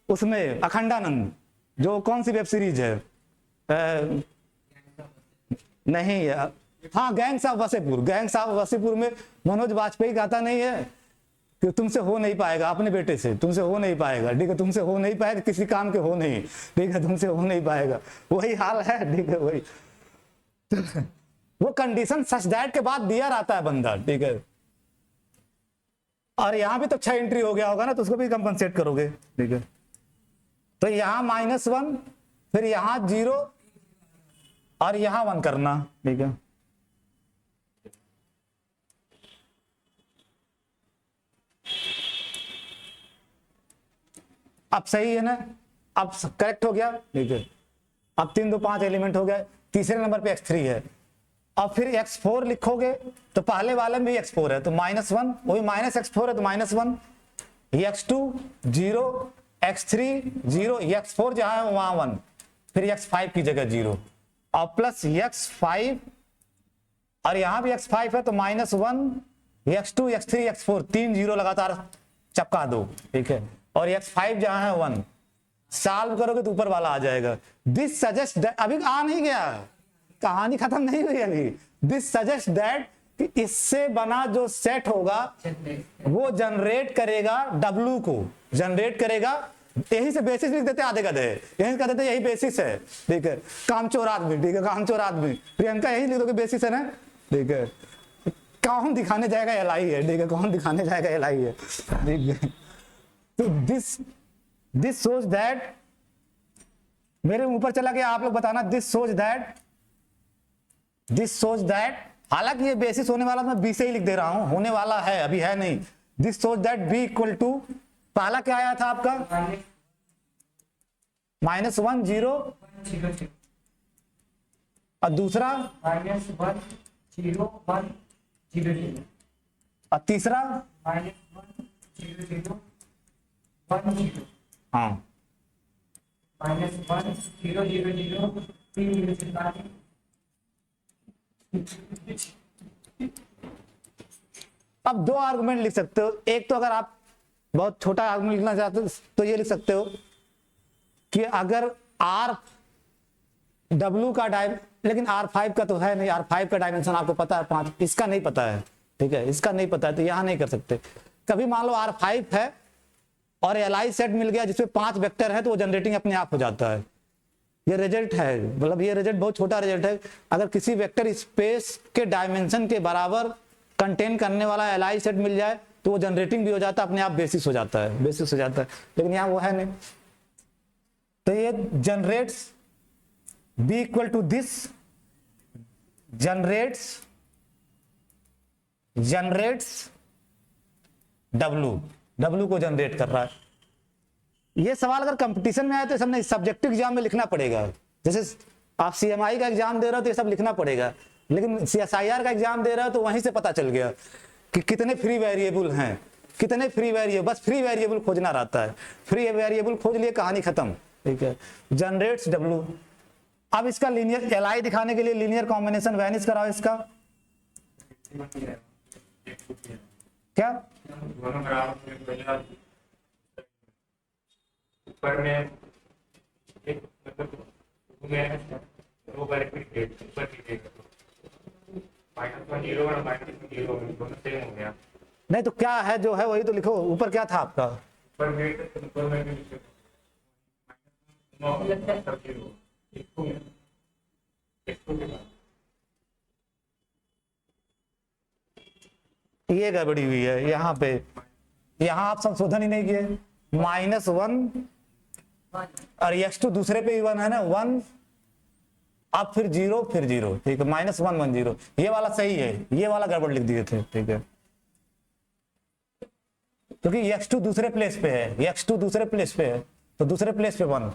उसमें अखंडानंद, जो कौन सी वेब सीरीज है, नहीं हाँ, gangs of Wasseypur, gangs of Wasseypur में मनोज वाजपेयी कहता नहीं है कि तुमसे हो नहीं पाएगा, अपने बेटे से तुमसे हो नहीं पाएगा, ठीक है, तुमसे हो नहीं पाएगा, किसी काम के हो नहीं, ठीक है, तुमसे हो नहीं पाएगा, वही हाल है, ठीक है, वही वो कंडीशन सच दैट के बाद दिया रहता है बंदा, ठीक है। और यहां भी तो 6 एंट्री हो गया होगा ना, तो उसको भी कंपनसेट करोगे, ठीक है। तो यहां -1, फिर यहां 0 और यहां 1 करना, ठीक है। अब सही है ना, अब करेक्ट हो गया, ठीक है। अब 3 2 5 एलिमेंट हो गया, तीसरे नंबर पे x3 है। अब फिर x4 लिखोगे तो पहले वाले में भी x4 है तो -1, वही -x4 है तो -1, x2 0, x3 0, x4 जहां है वहां 1, फिर x5 की जगह 0 और प्लस x5 और यहां भी x5 है तो -1, x2 x3 x4 3 0 लगातार चपका दो, ठीक है। और x5 जहां है 1, सॉल्व करोगे तो ऊपर वाला आ जाएगा। दिस सजेस्ट, अभी आ नहीं गया, कहानी खत्म नहीं हुई अभी। दिस सजेस्ट दैट कि इससे बना जो सेट होगा वो जनरेट करेगा W को, जनरेट करेगा। यही से बेसिस लिख देते आधे गधे, यही कह देते यही बेसिस है, ठीक है। कामचोर आदमी, ठीक है, कामचोर आदमी। प्रियंका यही लिख दोगे बेसिस है ना, ठीक है। कौन दिखाने जाएगा LI है, ठीक है, कौन दिखाने जाएगा LI है, ठीक है। तो दिस सोच दैट, मेरे ऊपर चला गया, आप लोग बताना। दिस सोच दैट, हालांकि ये बेसिस होने वाला मैं B से ही लिख दे रहा हूं, होने वाला है, अभी है नहीं। दिस सोच दैट B इक्वल टू, पहला क्या आया था आपका -1 0 और दूसरा -1 0 1 0 0 और तीसरा -1 0 0 1 0, हाँ -1 0 0 0 3 0 0। अब 2 आर्गुमेंट लिख सकते हो। एक तो अगर आप बहुत छोटा आर्गुमेंट लिखना चाहते हो तो ये लिख सकते हो कि अगर W का लेकिन R5 का तो है नहीं, R5 का डायमेंशन आपको पता है 5, इसका नहीं पता है, ठीक है, इसका नहीं पता है तो यहां नहीं कर सकते। कभी मान लो R5 है और LI सेट मिल गया जिसमें 5 वेक्टर है तो वो जनरेटिंग अपने आप हो जाता है। ये रिजल्ट है, मतलब ये रिजल्ट बहुत छोटा रिजल्ट है। अगर किसी वेक्टर स्पेस के डायमेंशन के बराबर कंटेन करने वाला LI सेट मिल जाए तो वो जनरेटिंग भी हो जाता है, अपने आप बेसिस हो जाता है, बेसिस हो जाता है। लेकिन यहां वो है नहीं, तो ये generates B equal to this, generates W को जनरेट कर रहा है। ये सवाल अगर कंपटीशन में आए तो सब नहीं, सब्जेक्टिव एग्जाम में लिखना पड़ेगा। जैसे आप CMI का एग्जाम दे रहे हो तो ये सब लिखना पड़ेगा, लेकिन CSIR का एग्जाम दे रहे हो तो वहीं से पता चल गया कि कितने फ्री वेरिएबल हैं, कितने फ्री वेरिएबल, बस फ्री वेरिएबल खोजना रहता है। फ्री वेरिएबल खोज लिए, कहानी खत्म, ठीक है। Generates W। अब इसका लीनियर LI दिखाने के लिए लीनियर कॉम्बिनेशन वैनिश कराओ इसका, क्या ऊपर में एक मतलब में 2 बार रिपीट ऊपर की -1 0 और -1 0 दोनों सेम हो गया। नहीं तो क्या है जो है वही तो लिखो। ऊपर क्या था आपका, ऊपर में भी लिखो ये गड़बड़ी हुई है यहाँ पे, यहाँ आप संशोधन ही नहीं किए। -1 और x2 दूसरे पे ही 1 है ना, 1 अब फिर 0 फिर 0, ठीक है। -1 1 0, ये वाला सही है, ये वाला गड़बड़ लिख दिए थे, ठीक है, क्योंकि x2 दूसरे प्लेस पे है, x2 दूसरे प्लेस पे है तो दूसरे प्लेस पे 1,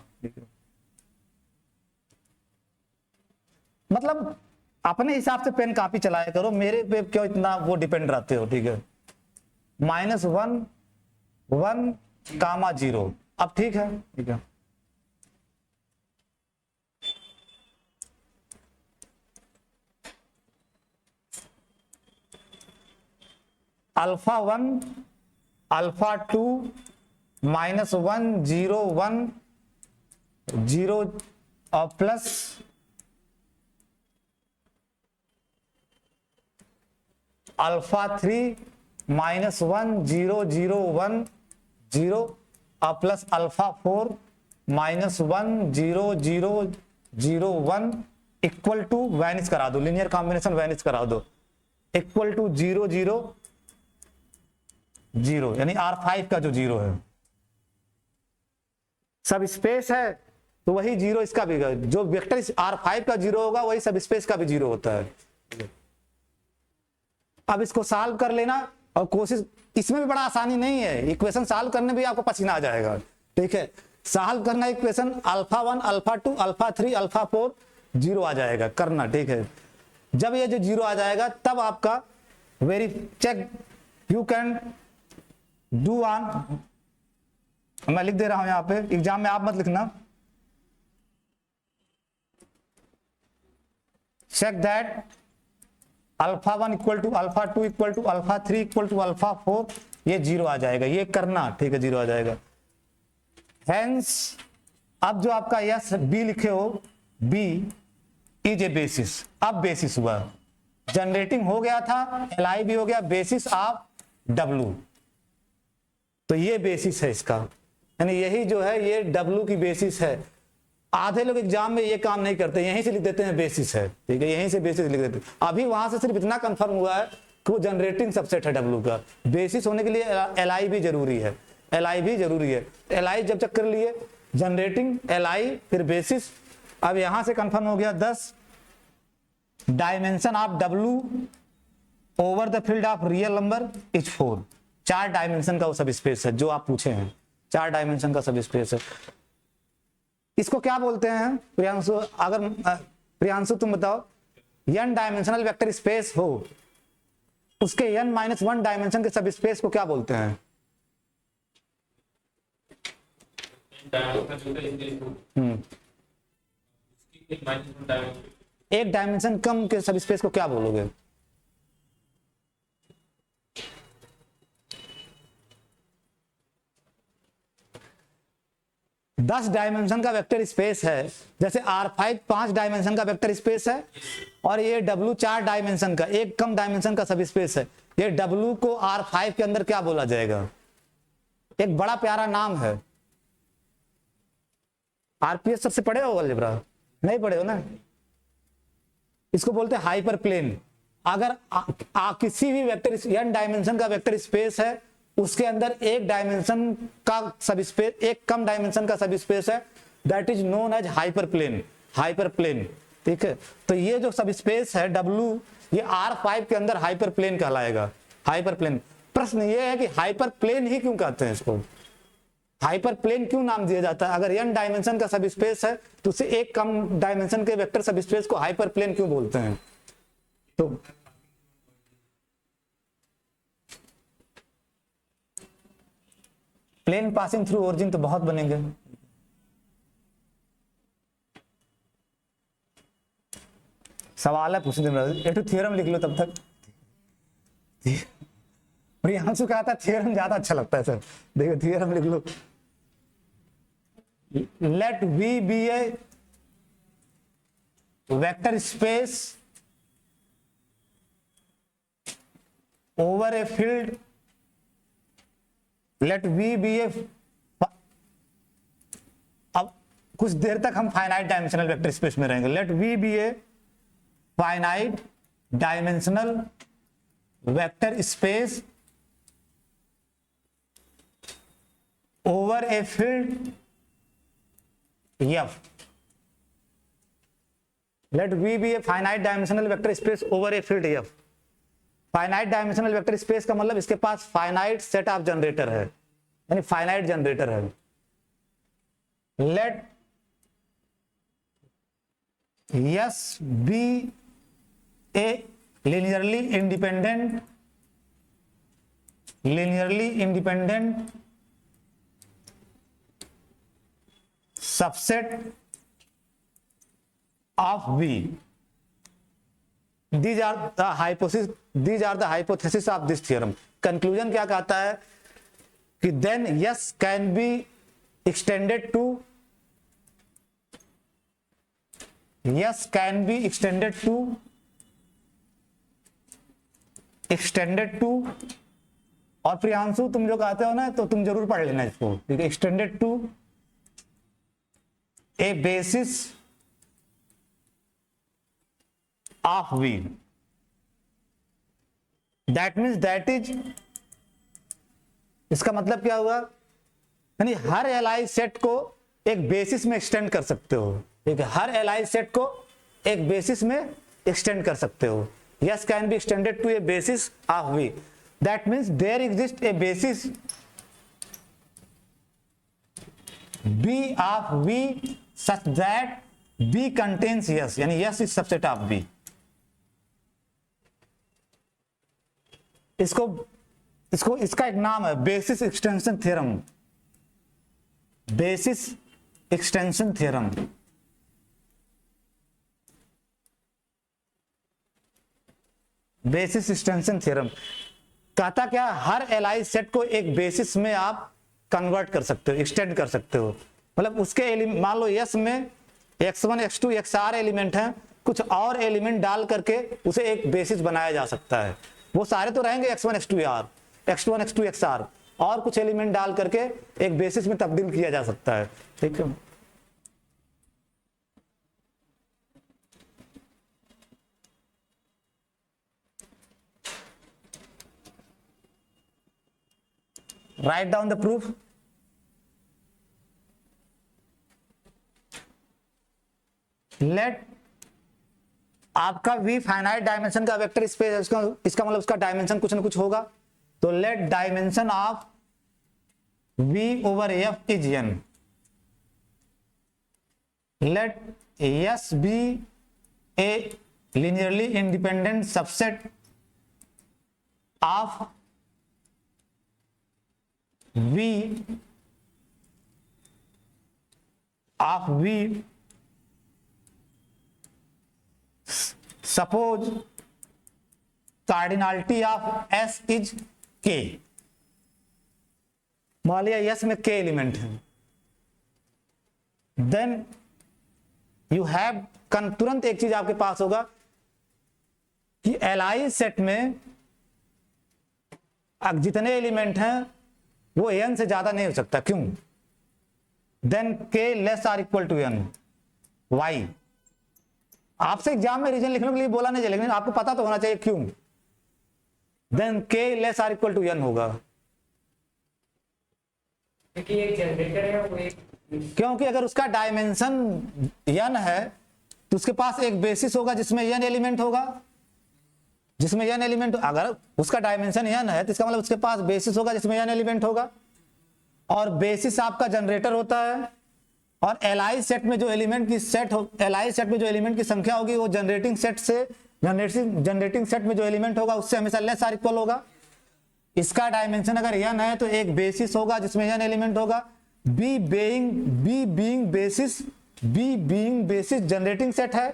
मतलब अपने हिसाब से पेन कॉपी चलाया करो, मेरे पे क्यों इतना वो डिपेंड रहते हो, ठीक है। -1 1 कामा 0, अब ठीक है, ठीक है। α1 α2 -1 0 1 0 और प्लस α3 -1 0 0 1 0 और plus alpha 4 -1 0 0 0 1 equal to vanish करा दो, लीनियर कॉम्बिनेशन वैनिश करा दो, इक्वल टू 0 0 0, यानी R5 का जो 0 है, सब स्पेस है तो वही 0 इसका भी, जो वेक्टर R5 का 0 होगा वही सब स्पेस का भी 0 होता है। अब इसको सॉल्व कर लेना और कोशिश, इसमें भी बड़ा आसानी नहीं है, इक्वेशन सॉल्व करने भी आपको पसीना आ जाएगा। ठीक है, सॉल्व करना equation alpha 1 alpha 2 alpha 3 alpha 4 0 आ जाएगा करना। ठीक है, जब ये जो 0 आ जाएगा तब आपका very check you can do on, मैं लिख दे रहा हूं यहां पे, एग्जाम में आप मत लिखना, check that alpha 1 equal to alpha 2 equal to alpha 3 equal to alpha 4, ये 0 आ जाएगा, ये करना। ठीक है, 0 आ जाएगा। हेंस अब जो आपका यस बी लिखे हो, बी इज ए बेसिस, अब बेसिस हुआ, जनरेटिंग हो गया था, एल भी हो गया, बेसिस ऑफ डब्लू, तो ये बेसिस है इसका, यानी यही जो है ये डब्लू की बेसिस है। आधे लोग एग्जाम में ये काम नहीं करते, यहीं से लिख देते हैं बेसिस है। ठीक है, यहीं से बेसिस लिख देते हैं। अभी वहां से सिर्फ इतना कंफर्म हुआ है कि वो जनरेटिंग सबसेट है डब्लू का, बेसिस होने के लिए एल भी जरूरी है, एल भी जरूरी है। एल जब चेक कर लिए, जनरेटिंग एल फिर बेसिस, अब यहां से कंफर्म हो गया 10 dimension of W over the field of real number is 4, 4 dimension का वो सब स्पेस है जो आप पूछे हैं, 4 डायमेंशन का सब स्पेस है। इसको क्या बोलते हैं प्रियांशु, अगर प्रियांशु तुम बताओ, n डायमेंशनल वेक्टर स्पेस हो उसके n-1 डायमेंशन के सब स्पेस को क्या बोलते हैं? एक डायमेंशन कम के सब स्पेस को क्या बोलोगे? दस डायमेंशन का वेक्टर स्पेस है, जैसे R5 5 डायमेंशन का वेक्टर स्पेस है और ये W 4 डायमेंशन का, एक कम डायमेंशन का सब स्पेस है। ये W को R5 के अंदर क्या बोला जाएगा? एक बड़ा प्यारा नाम है, RPS सबसे पढ़े हो अलजेब्रा? नहीं पढ़े हो ना? इसको बोलते हैं हाइपर प्लेन। अगर किसी भी वेक्टर n डायमेंशन का वेक्टर स्पेस है, उसके अंदर एक डायमेंशन का सब स्पेस, एक कम डायमेंशन का सब स्पेस है, that is known as hyperplane, hyperplane. ठीक है, तो ये जो सब स्पेस है W, ये R5 के अंदर हाइपर प्लेन कहलाएगा, हाइपर प्लेन। प्रश्न ये है कि हाइपर प्लेन ही क्यों कहते हैं इसको, हाइपर प्लेन क्यों नाम दिया जाता है? अगर n डायमेंशन का सब स्पेस है तो उसे एक कम डायमेंशन के वेक्टर सब स्पेस को हाइपर प्लेन क्यों बोलते हैं? तो प्लेन पासिंग थ्रू ओरिजिन तो बहुत बनेंगे। सवाल है पूछ दे, एक थ्योरम लिख लो तब तक। प्रियांशु कहा था थ्योरम ज्यादा अच्छा लगता है सर, देखो थ्योरम लिख लो। Let we be a vector space over a field, let we be a, अब कुछ देर तक हम फाइनाइट डायमेंशनल वेक्टर स्पेस में रहेंगे। Let we be a finite dimensional vector space over a field F, let V be a finite dimensional vector space over a field F। Finite dimensional vector space का मतलब इसके पास finite set of generator है, यानी finite generator है। Let S be a linearly independent subset of V। These are the hypothesis of this theorem। Conclusion क्या कहता है कि then S can be extended to और प्रियांशु तुम जो कहते हो ना तो तुम जरूर पढ़ लेना इसको, ठीक है। Extended to a basis of V, that means that is, इसका मतलब क्या हुआ, यानी हर एलआई सेट को एक बेसिस में एक्सटेंड कर सकते हो, ठीक है। हर एलआई सेट को एक बेसिस में एक्सटेंड कर सकते हो। S can be extended to a basis of V, that means there exist a basis B of V such that B contains S, यानी S is subset of B. इसको इसका एक नाम है basis extension theorem, basis extension theorem. Basis extension theorem कहता क्या, हर LI set को एक बेसिस में आप कन्वर्ट कर सकते हो, एक्सटेंड कर सकते हो। मतलब उसके मान लो यस में x1 x2 xr एलिमेंट हैं, कुछ और एलिमेंट डाल करके उसे एक बेसिस बनाया जा सकता है। वो सारे तो रहेंगे x1 x2 r, x1 x2 xr, और कुछ एलिमेंट डाल करके एक बेसिस में तब्दील किया जा सकता है, ठीक है। Write down the proof. Let आपका V फाइनाइट डायमेंशन का वेक्टर स्पेस है, इसका मतलब उसका डायमेंशन कुछ ना कुछ होगा। तो let dimension of V over F is n, let S be a linearly independent subset of V, suppose cardinality of S is K, मान लिया S में K एलिमेंट है, देन यू हैव, तुरंत एक चीज आपके पास होगा कि एलआई सेट में अब जितने एलिमेंट हैं वो n से ज्यादा नहीं हो सकता, क्यों, then K less or equal to n, why. आपसे एग्जाम में रीजन लिखने के लिए बोला नहीं जाए, लेकिन आपको पता तो होना चाहिए क्यों, then K less or equal to n होगा, क्योंकि एक जनरेटर है वो एक, क्योंकि अगर उसका डायमेंशन n है तो उसके पास एक बेसिस होगा जिसमें n एलिमेंट होगा, जिसमें n एलिमेंट, अगर उसका डायमेंशन n है तो इसका मतलब उसके पास बेसिस होगा जिसमें n एलिमेंट होगा, और बेसिस आपका जनरेटर होता है। और एलआई सेट में जो एलिमेंट की सेट हो, एलआई सेट में जो एलिमेंट की संख्या होगी वो जनरेटिंग सेट से, जनरेटिंग सेट में जो एलिमेंट होगा उससे हमेशा लेस आर इक्वल होगा। इसका डायमेंशन अगर n है तो एक बेसिस होगा जिसमें n एलिमेंट होगा। B being basis generating set है,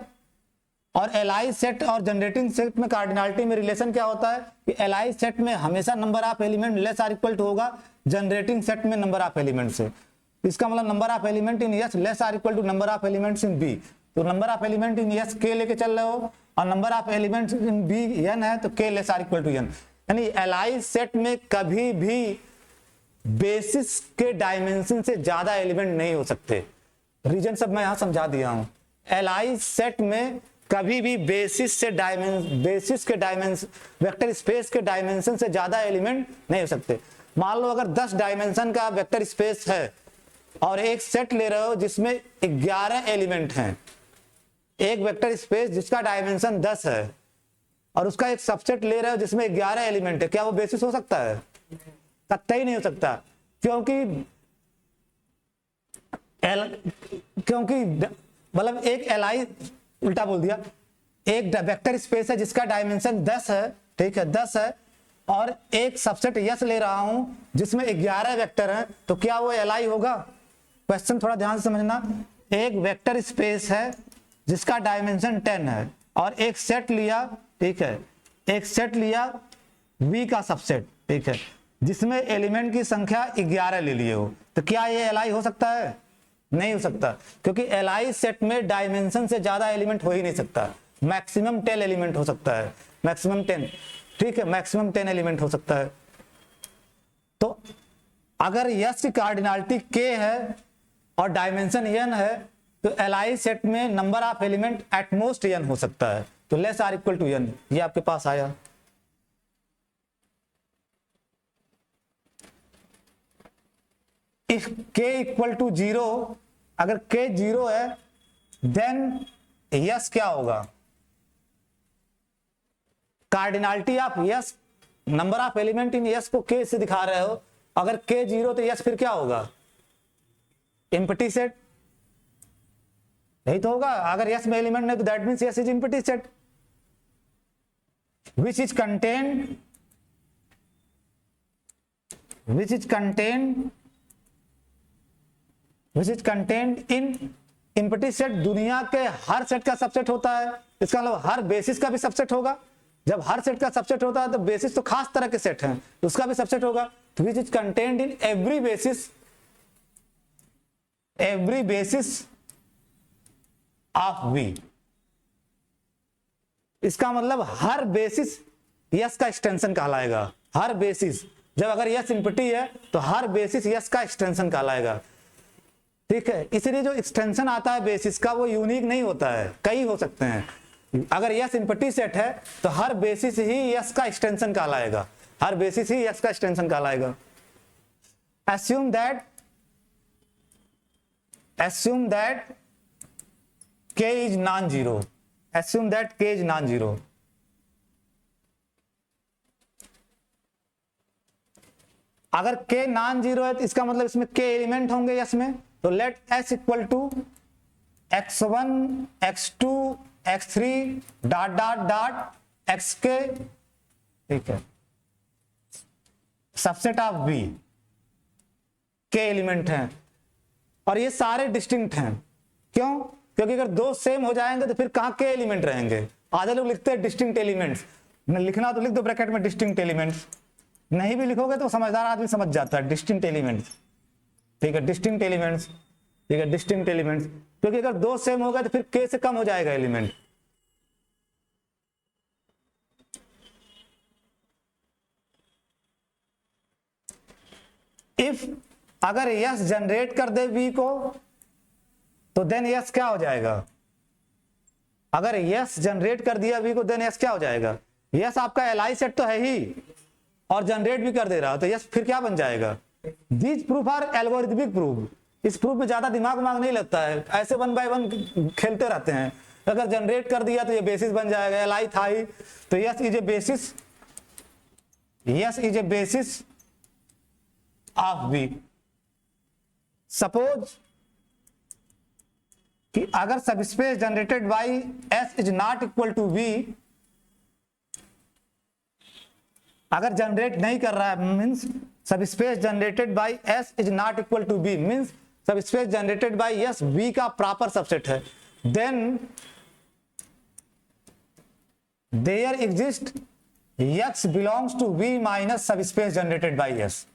और एलआई सेट और जनरेटिंग सेट में कार्डिनलिटी में रिलेशन क्या होता है कि एलआई सेट में हमेशा number of element less or equal to होगा जनरेटिंग सेट में नंबर ऑफ एलिमेंट से। इसका मतलब number of element in S less or equal to number of elements in B. तो number of element in S के लेके चल रहे हो और number of elements in B N है तो K less or equal to N. यानी एलआई सेट में कभी भी बेसिस के डायमेंशन से ज्यादा एलिमेंट नहीं हो सकते। रीजन सब मैं यहां समझा दिया हूं। एलआई सेट में कभी भी बेसिस के डायमेंशन वेक्टर स्पेस के डायमेंशन से ज्यादा एलिमेंट नहीं हो सकते। मान लो अगर 10 डायमेंशन का वेक्टर स्पेस है और एक सेट ले रहे हो जिसमें 11 एलिमेंट हैं, एक वेक्टर स्पेस जिसका डायमेंशन 10 है और उसका एक सबसेट ले रहे हो जिसमें 11 एलिमेंट है, क्या वो बेसिस हो सकता है? कतई नहीं हो सकता, क्योंकि मतलब एक एलआई, उल्टा बोल दिया, एक वेक्टर स्पेस है जिसका डायमेंशन 10 है, ठीक है 10 है, और एक सबसेट यस ले रहा हूं जिसमें 11 वेक्टर हैं, तो क्या वो एलआई होगा? क्वेश्चन थोड़ा ध्यान से समझना। एक वेक्टर स्पेस है जिसका डायमेंशन 10 है और एक सेट लिया, ठीक है, एक सेट लिया V का सबसेट, ठीक है, जिसमें एलिमेंट की संख्या 11 ले लिए हो, तो क्या ये एलआई हो सकता है? नहीं हो सकता, क्योंकि एलआई सेट में डायमेंशन से ज्यादा एलिमेंट हो ही नहीं सकता। मैक्सिमम 10 एलिमेंट हो सकता है, मैक्सिमम 10, ठीक है, मैक्सिमम 10 एलिमेंट हो सकता है। अगर यस की कार्डिनलिटी k है और डायमेंशन n है तो Li सेट में number of element at most n हो सकता है, तो less or equal to n, ये आपके पास आया। इफ k इक्वल टू 0, अगर k 0 है देन यस क्या होगा, cardinality of yes, number of element in yes को k से दिखा रहे हो, अगर k 0 तो यस फिर क्या होगा, एम्प्टी सेट, यही तो होगा। अगर यस में एलिमेंट नहीं तो that means yes is empty set which is contained in empty set दुनिया के हर सेट का सबसेट होता है, इसका मतलब हर बेसिस का भी सबसेट होगा। जब हर सेट का सबसेट होता है तो बेसिस तो खास तरह के सेट हैं, उसका भी सबसेट होगा। तो which is contained in every basis of V, इसका मतलब हर बेसिस यस का एक्सटेंशन कहलाएगा। हर बेसिस, जब अगर यस एम्प्टी है तो हर बेसिस यस का एक्सटेंशन कहलाएगा, ठीक है। इसलिए जो एक्सटेंशन आता है बेसिस का वो यूनिक नहीं होता है, कई हो सकते हैं। अगर यस एम्प्टी सेट है तो हर बेसिस ही यस का एक्सटेंशन कहलाएगा, हर बेसिस ही यस का एक्सटेंशन कहलाएगा। assume that k is non-zero, assume that k is non-zero। अगर k नॉन जीरो है तो इसका मतलब इसमें k एलिमेंट होंगे यस में, तो let s equal to x1 x2 x3 dot dot dot xk, ठीक है, subset of v, k element हैं और ये सारे डिस्टिंक्ट हैं। क्यों? क्योंकि अगर दो सेम हो जाएंगे तो फिर कहां के एलिमेंट रहेंगे। आधे लोग लिखते हैं डिस्टिंक्ट एलिमेंट्स, लिखना तो लिख दो ब्रैकेट में डिस्टिंक्ट एलिमेंट्स, नहीं भी लिखोगे तो समझदार आदमी समझ जाता है डिस्टिंक्ट एलिमेंट्स, ठीक है, डिस्टिंक्ट एलिमेंट्स, ठीक है, डिस्टिंक्ट एलिमेंट्स। क्योंकि अगर दो सेम होगा तो फिर के से कम हो जाएगा एलिमेंट। इफ अगर यस जनरेट कर दे वी को तो देन यस क्या हो जाएगा, अगर यस जनरेट कर दिया वी को देन यस क्या हो जाएगा। यस आपका एलआई सेट तो है ही और जनरेट भी कर दे रहा, तो यस फिर क्या बन जाएगा। These proof are algorithmic proof, इस प्रूफ में ज्यादा दिमाग नहीं लगता है, ऐसे 1 बाय 1 खेलते रहते हैं। अगर जनरेट कर दिया तो ये बेसिस बन जाएगा, एलआई था ही, तो S is a basis, S is a basis of V. Suppose कि अगर subspace generated by S is not equal to V, अगर जनरेट नहीं कर रहा है means subspace generated by S is not equal to B, means subspace generated by S V का proper subset है, then there exist x belongs to V minus subspace generated by S.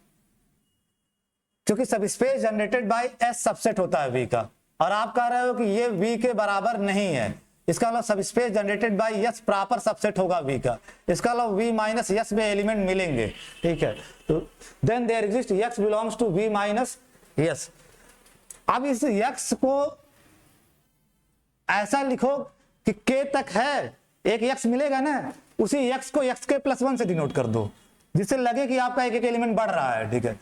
क्योंकि subspace generated by S subset होता है we का, और आप कह रहे हो कि ये वी के बराबर नहीं है, इसका मतलब subspace generated by S proper subset होगा वी का, इसका मतलब वी माइनस यस में एलिमेंट मिलेंगे, ठीक है। तो then there exist x belongs to V minus S. अब इस एक्स को ऐसा लिखो कि के तक है, एक एक्स मिलेगा ना, उसी एक्स को एक्स के प्लस 1 से डिनोट कर दो, जिससे लगे कि आपका एक एक एलिमेंट बढ़ रहा है, ठीक है,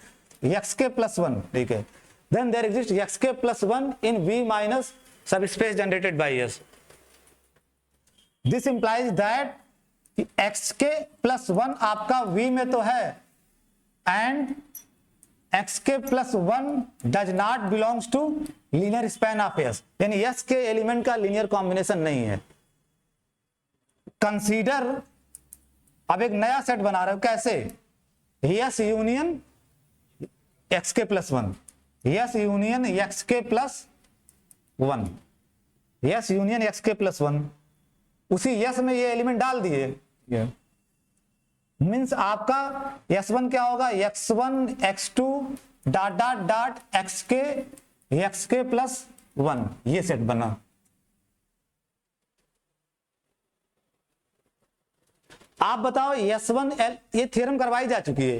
एक्स के प्लस 1, ठीक है। Then there exist X K plus 1 in V minus subspace generated by S. This implies that X K plus 1 आपका v में तो है and X K plus 1 does not belongs to linear span of S, यानी S के element का linear combination नहीं है। Consider, अब एक नया सेट बना रहे हो, कैसे, yes union x K plus 1, yes union x K plus 1, yes union x K plus 1, उसी यस में ये एलिमेंट डाल दिए, मीन्स आपका s1 क्या होगा, x1 x2 dot dot dot x K plus 1, ये सेट बना। आप बताओ s1 ये थ्योरम करवाई जा चुकी है,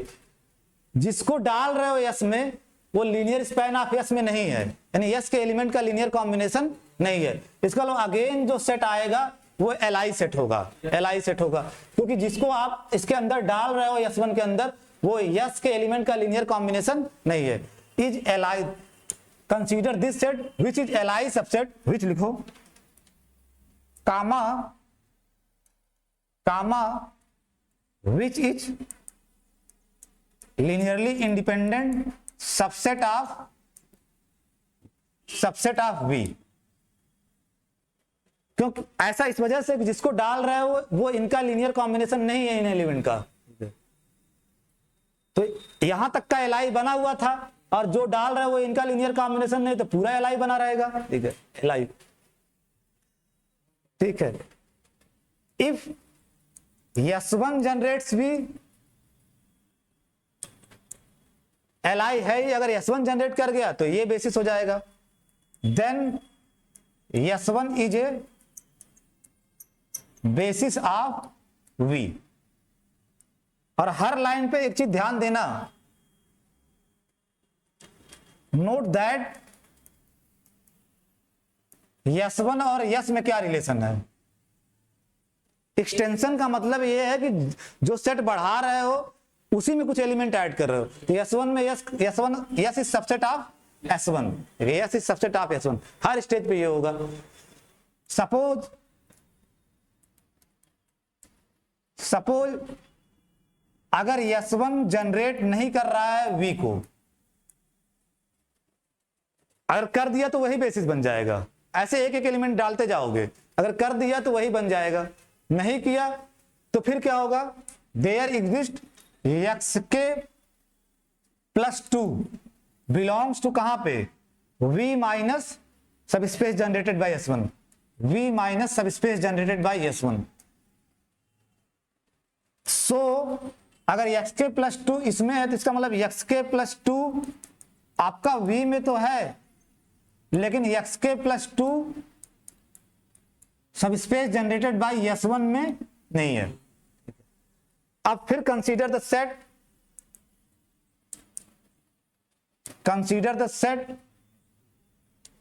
जिसको डाल रहे हो यस में वो लीनियर स्पैन ऑफ यस में नहीं है, यानी यस के एलिमेंट का लीनियर कॉम्बिनेशन नहीं है। इसका मतलब अगेन जो सेट आएगा वो एल सेट होगा, एल सेट होगा, क्योंकि जिसको आप इसके अंदर डाल रहे हो S1 के अंदर वो यस के एलिमेंट का लीनियर कॉम्बिनेशन नहीं है। Is L I, consider this set which is L I subset which लिखो comma comma which is linearly independent subset of V। क्योंकि ऐसा इस वजह से जिसको डाल रहा है वो इनका लीनियर कॉम्बिनेशन नहीं है इन एलिमेंट का, तो यहां तक का एल बना हुआ था और जो डाल रहा है वो इनका लीनियर कॉम्बिनेशन नहीं, तो पूरा एल बना रहेगा। ठीक है, एल ठीक है। इफ S1 जनरेट्स भी एल है, अगर S1 जनरेट कर गया तो ये बेसिस हो जाएगा। Then S1 is a basis of V। और हर लाइन पे एक चीज ध्यान देना, नोट दैट S1 और यस में क्या रिलेशन है। एक्सटेंशन का मतलब ये है कि जो सेट बढ़ा रहे हो उसी में कुछ एलिमेंट ऐड कर रहे हो। तो S1 में yes is subset of S1, yes is subset of S1, her stage पे ये होगा। सपोज अगर S1 जनरेट नहीं कर रहा है V को, अगर कर दिया तो वही बेसिस बन जाएगा। ऐसे एक एक एलिमेंट डालते जाओगे, अगर कर दिया तो वही बन जाएगा, नहीं किया तो फिर क्या होगा, there exist XK +2 belongs to कहां पे, V minus subspace generated by S1, V minus subspace generated by S1। So अगर XK +2 इसमें है तो इसका मतलब XK +2 आपका V में तो है, लेकिन XK +2 सब स्पेस जनरेटेड बाय S1 में नहीं है। अब फिर कंसीडर द सेट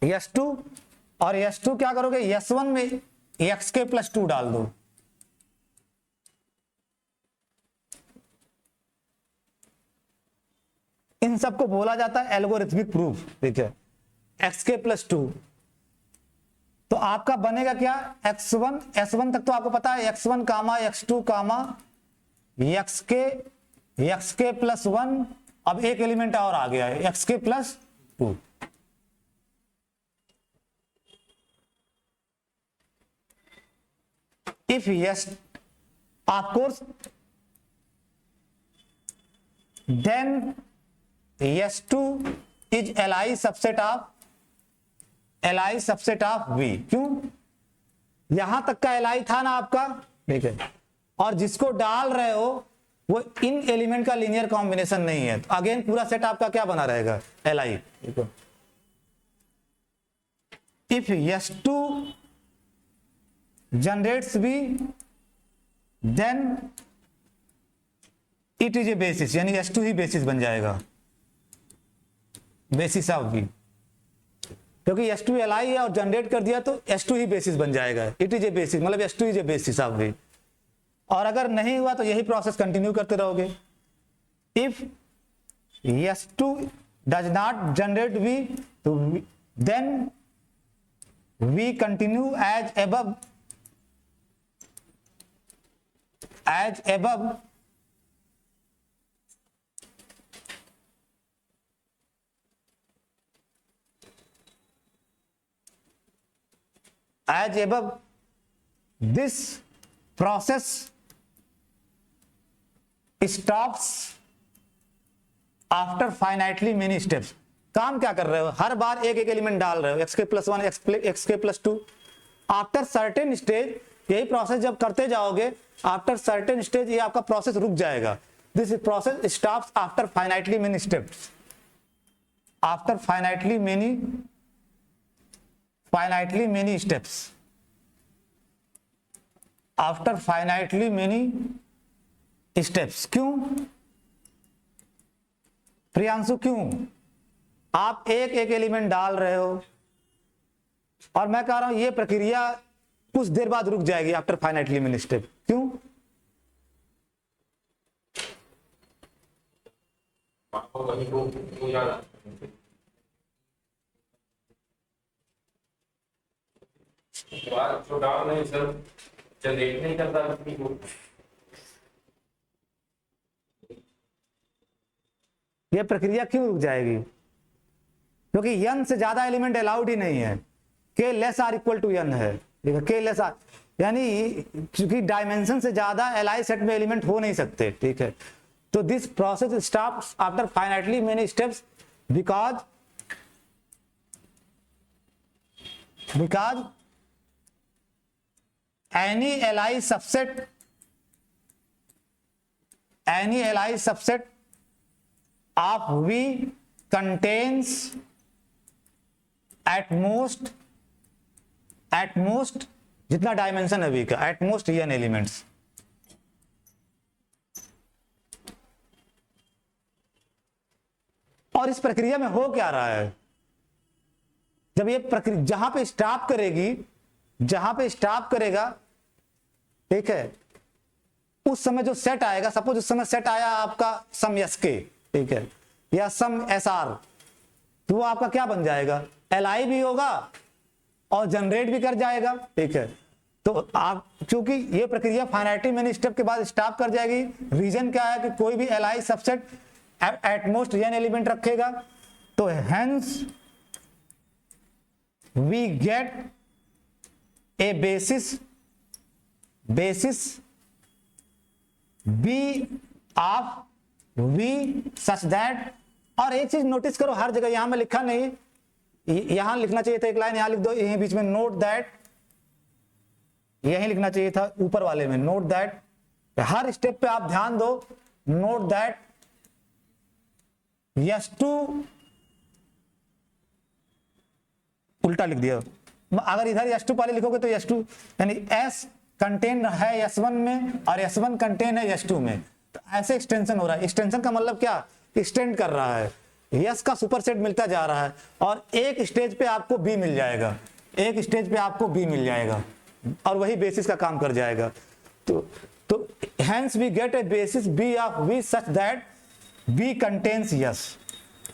S2, और S2 क्या करोगे, S1 में XK +2 डाल दो। इन सबको बोला जाता है एल्गोरिथमिक प्रूफ। ठीक है, XK +2 तो आपका बनेगा क्या, S1 तक तो आपको पता है, X1 कामा X2 कामा XK +1, अब एक एलिमेंट और आ गया है XK +2। If yes of course then S2 is Li subset of V। क्यों, यहां तक का Li था ना आपका, ठीक है, और जिसको डाल रहे हो वो इन एलिमेंट का लीनियर कॉम्बिनेशन नहीं है, तो अगेन पूरा सेट आपका क्या बना रहेगा, Li। If S2 generates V then it is a basis, यानी S2 ही बेसिस बन जाएगा, बेसिस ऑफ V, क्योंकि S2 Li है और जनरेट कर दिया तो S2 ही बेसिस बन जाएगा। इट इज ए बेसिस मतलब S2 is a basis of V। और अगर नहीं हुआ तो यही प्रोसेस कंटिन्यू करते रहोगे। If S2 does not generate V तो then V continue as above as above this process stops after finitely many steps। काम क्या कर रहे हो, हर बार एक एक एलिमेंट डाल रहे हो, XK +1 XK +2, after certain stage यही प्रोसेस जब करते जाओगे, आफ्टर सर्टेन स्टेज ये आपका प्रोसेस रुक जाएगा। This process stops after finitely many steps, after finitely many steps, after finitely many steps. क्यों, प्रियांशु क्यों? आप एक एक एलिमेंट डाल रहे हो और मैं कह रहा हूं ये प्रक्रिया कुछ देर बाद रुक जाएगी आफ्टर फाइनाइट एलिमेंट स्टेप। क्यों? आपको वही को याद आता है। बात तो डाल नहीं सर, जनरेट नहीं करता अपनी को। ये प्रक्रिया क्यों रुक जाएगी? क्योंकि n से ज्यादा एलिमेंट अलाउड ही नहीं है। k less or equal to n है, ठीक है, k लेस आर, यानी चूंकि डायमेंशन से ज्यादा एलआई सेट में एलिमेंट हो नहीं सकते, ठीक है। तो this process stops after finitely many steps because any Li subset of V contains at most जितना डायमेंशन है V का, at most n एलिमेंट्स। और इस प्रक्रिया में हो क्या रहा है? जब ये प्रक्रिया जहां पे स्टॉप करेगा, ठीक है, उस समय जो सेट आएगा, सपोज उस समय सेट आया आपका सम एस के, ठीक है, या सम एस आर, तो वो आपका क्या बन जाएगा? एल आई भी होगा और जनरेट भी कर जाएगा, ठीक है। तो आप चूंकि ये प्रक्रिया फाइनाइटली मेनी स्टेप के बाद स्टॉप कर जाएगी, रीजन क्या है कि कोई भी L I subset at most n element रखेगा, तो hence we get a basis B of V such that. और एक चीज नोटिस करो, हर जगह, यहां में लिखा नहीं, यहां लिखना चाहिए था एक लाइन, यहां लिख दो, यहीं बीच में नोट दैट, यहीं लिखना चाहिए था ऊपर वाले में नोट दैट। हर स्टेप पे आप ध्यान दो, नोट दैट S2 उल्टा लिख दिया। अगर इधर S2 पहले लिखोगे तो S2 यानी S कंटेन है S1 में और S1 कंटेन है S2 में, तो ऐसे एक्सटेंशन हो रहा है। एक्सटेंशन का मतलब क्या? एक्सटेंड कर रहा है, S का सुपरसेट मिलता जा रहा है और एक स्टेज पे आपको B मिल जाएगा, एक स्टेज पे आपको B मिल जाएगा और वही बेसिस का काम कर जाएगा। तो hence we get a basis B of V such that B contains yes,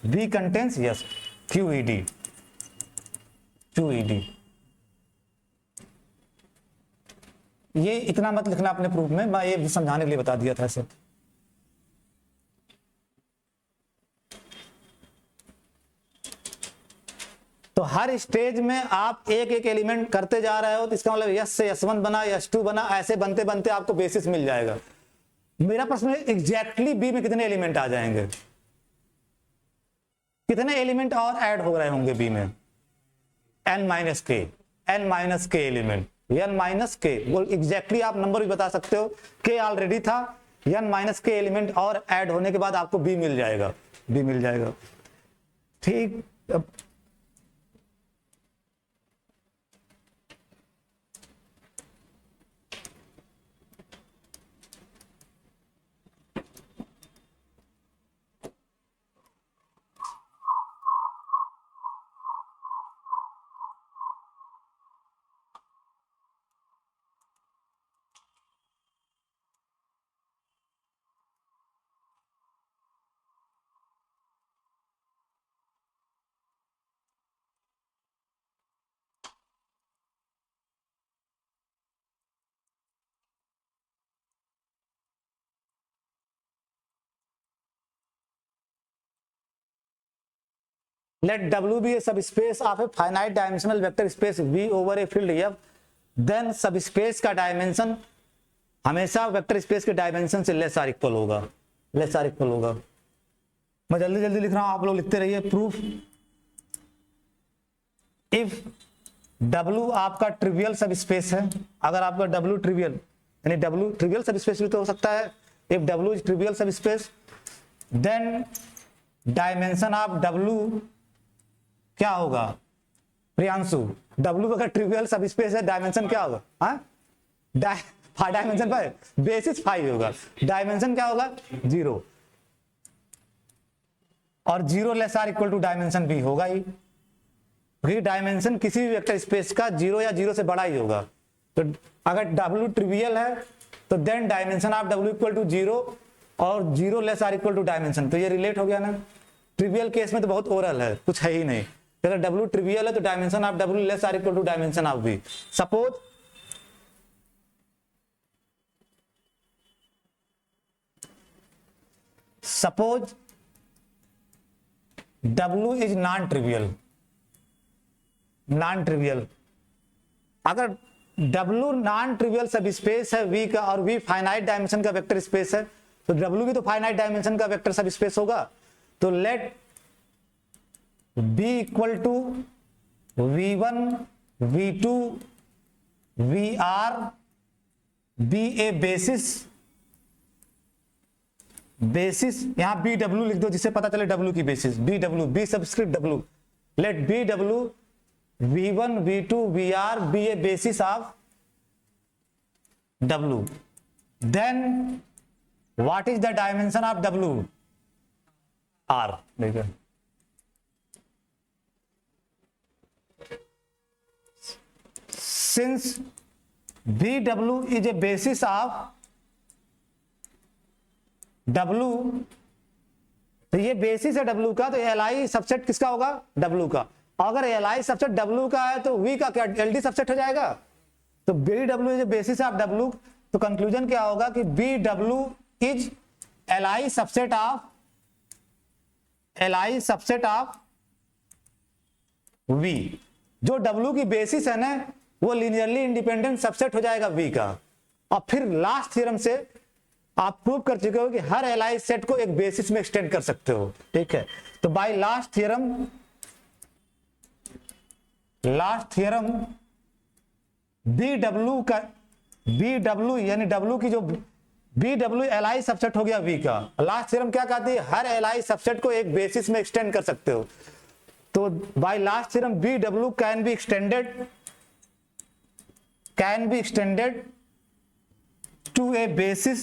B contains yes, QED। ये इतना मत लिखना अपने प्रूफ में, मैं ये समझाने के लिए बता दिया था सर। तो हर स्टेज में आप एक एक एलिमेंट करते जा रहे हो, तो इसका मतलब S से S1 बना, S2 बना, ऐसे बनते बनते आपको बेसिस मिल जाएगा। मेरा प्रश्न है एग्जैक्टली B में कितने एलिमेंट आ जाएंगे? कितने एलिमेंट और ऐड हो रहे होंगे B में? n माइनस के एलिमेंट, n माइनस के, वो एग्जैक्टली आप नंबर भी बता सकते हो। k ऑलरेडी था, n माइनस के एलिमेंट और ऐड होने के बाद आपको B मिल जाएगा, ठीक। Let W be a subspace of a finite dimensional vector space V over a field F, then subspace का डायमेंशन हमेशा वेक्टर स्पेस के डायमेंशन से लेस आर इक्वल होगा। मैं जल्दी जल्दी लिख रहा हूं, आप लोग लिखते रहिए। प्रूफ, इफ W आपका ट्रिवियल सबस्पेस है, अगर आपका W ट्रिवियल, यानी W ट्रिवियल सबस्पेस भी तो हो सकता है। If W is trivial subspace, then dimension of W क्या होगा? प्रियांशु, W अगर ट्रिवियल सबस्पेस है, डायमेंशन क्या होगा? डायमेंशन 5, बेसिस 5 होगा, डायमेंशन क्या होगा? 0। और 0 less or equal to dimension भी होगा ही, क्योंकि डायमेंशन किसी भी वेक्टर स्पेस का 0 या 0 से बड़ा ही होगा। तो अगर W ट्रिवियल है तो then dimension of W equal to 0 और 0 less or equal to dimension. तो ये रिलेट हो गया ना। ट्रिवियल केस में तो बहुत ओरल है, कुछ है ही नहीं। अगर W ट्रिवियल है तो dimension of W less or equal to dimension of V। Suppose W is non trivial. अगर W non trivial subspace है V का और V फाइनाइट डायमेंशन का वेक्टर स्पेस है, तो W भी तो फाइनाइट डायमेंशन का वेक्टर सब स्पेस होगा। तो let B equal to V1 V2 VR be a basis यहां BW लिख दो जिससे पता चले W की बेसिस। BW B subscript W, let BW V1 V2 VR be a basis of W। Then what is the dimension of W? R। देखिए since BW is a basis of W, तो ये बेसिस है W का, तो Li subset किसका होगा? W का। अगर Li सबसेट W का है तो V का क्या LD सबसेट हो जाएगा। तो BW is basis of W, तो कंक्लूजन क्या होगा कि BW is Li subset of V। जो W की बेसिस है ना वो लीनियरली इंडिपेंडेंट सबसेट हो जाएगा V का। और फिर लास्ट थ्योरम से आप प्रूव कर चुके हो कि हर Li सेट को एक बेसिस में एक्सटेंड कर सकते हो। ठीक है, तो बाय लास्ट थ्योरम BW यानी W की जो BW Li सबसेट हो गया V का। लास्ट थ्योरम क्या कहती है? हर Li सबसेट को एक बेसिस में एक्सटेंड कर सकते हो। तो by last theorem BW can be extended to a basis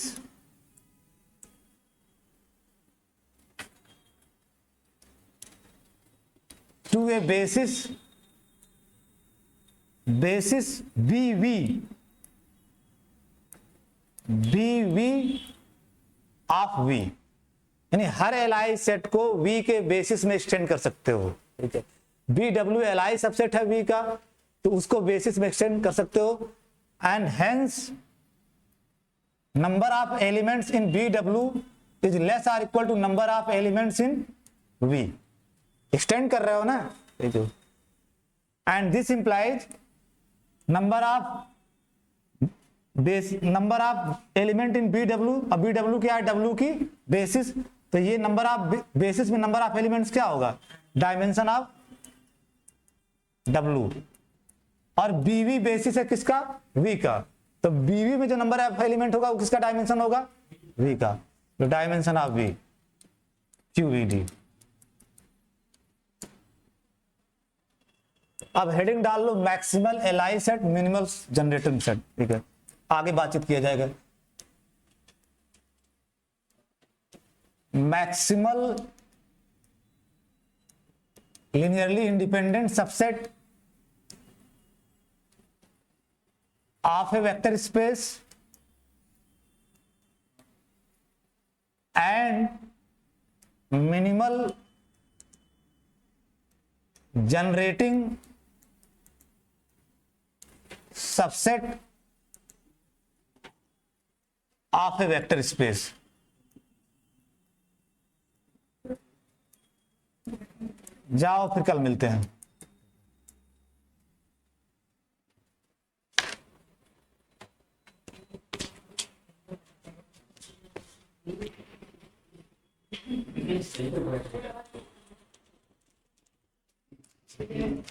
BV of V, यानी हर Li सेट को V के बेसिस में एक्सटेंड कर सकते हो। ठीक है, BW Li सबसेट है V का, तो उसको बेसिस में एक्सटेंड कर सकते हो। And hence number of elements in BW is less or equal to number of elements in V। Extend कर रहे हो ना, and this implies number of element in BW। अब BW क्या है? W की बेसिस, तो ये नंबर ऑफ बेसिस में नंबर ऑफ एलिमेंट्स क्या होगा? Dimension of W। और BV बेसिस है किसका? V का, तो BV में जो नंबर ऑफ एलिमेंट होगा वो किसका डायमेंशन होगा? V का। तो डायमेंशन ऑफ V QVD। अब हेडिंग डाल लो maximal Li set, minimal generating set. ठीक है, आगे बातचीत किया जाएगा। Maximal linearly independent subset of a vector space and minimal generating subset of a vector space। जाओ फिर कल मिलते हैं। Thank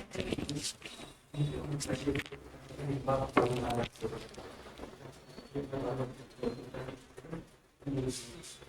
you.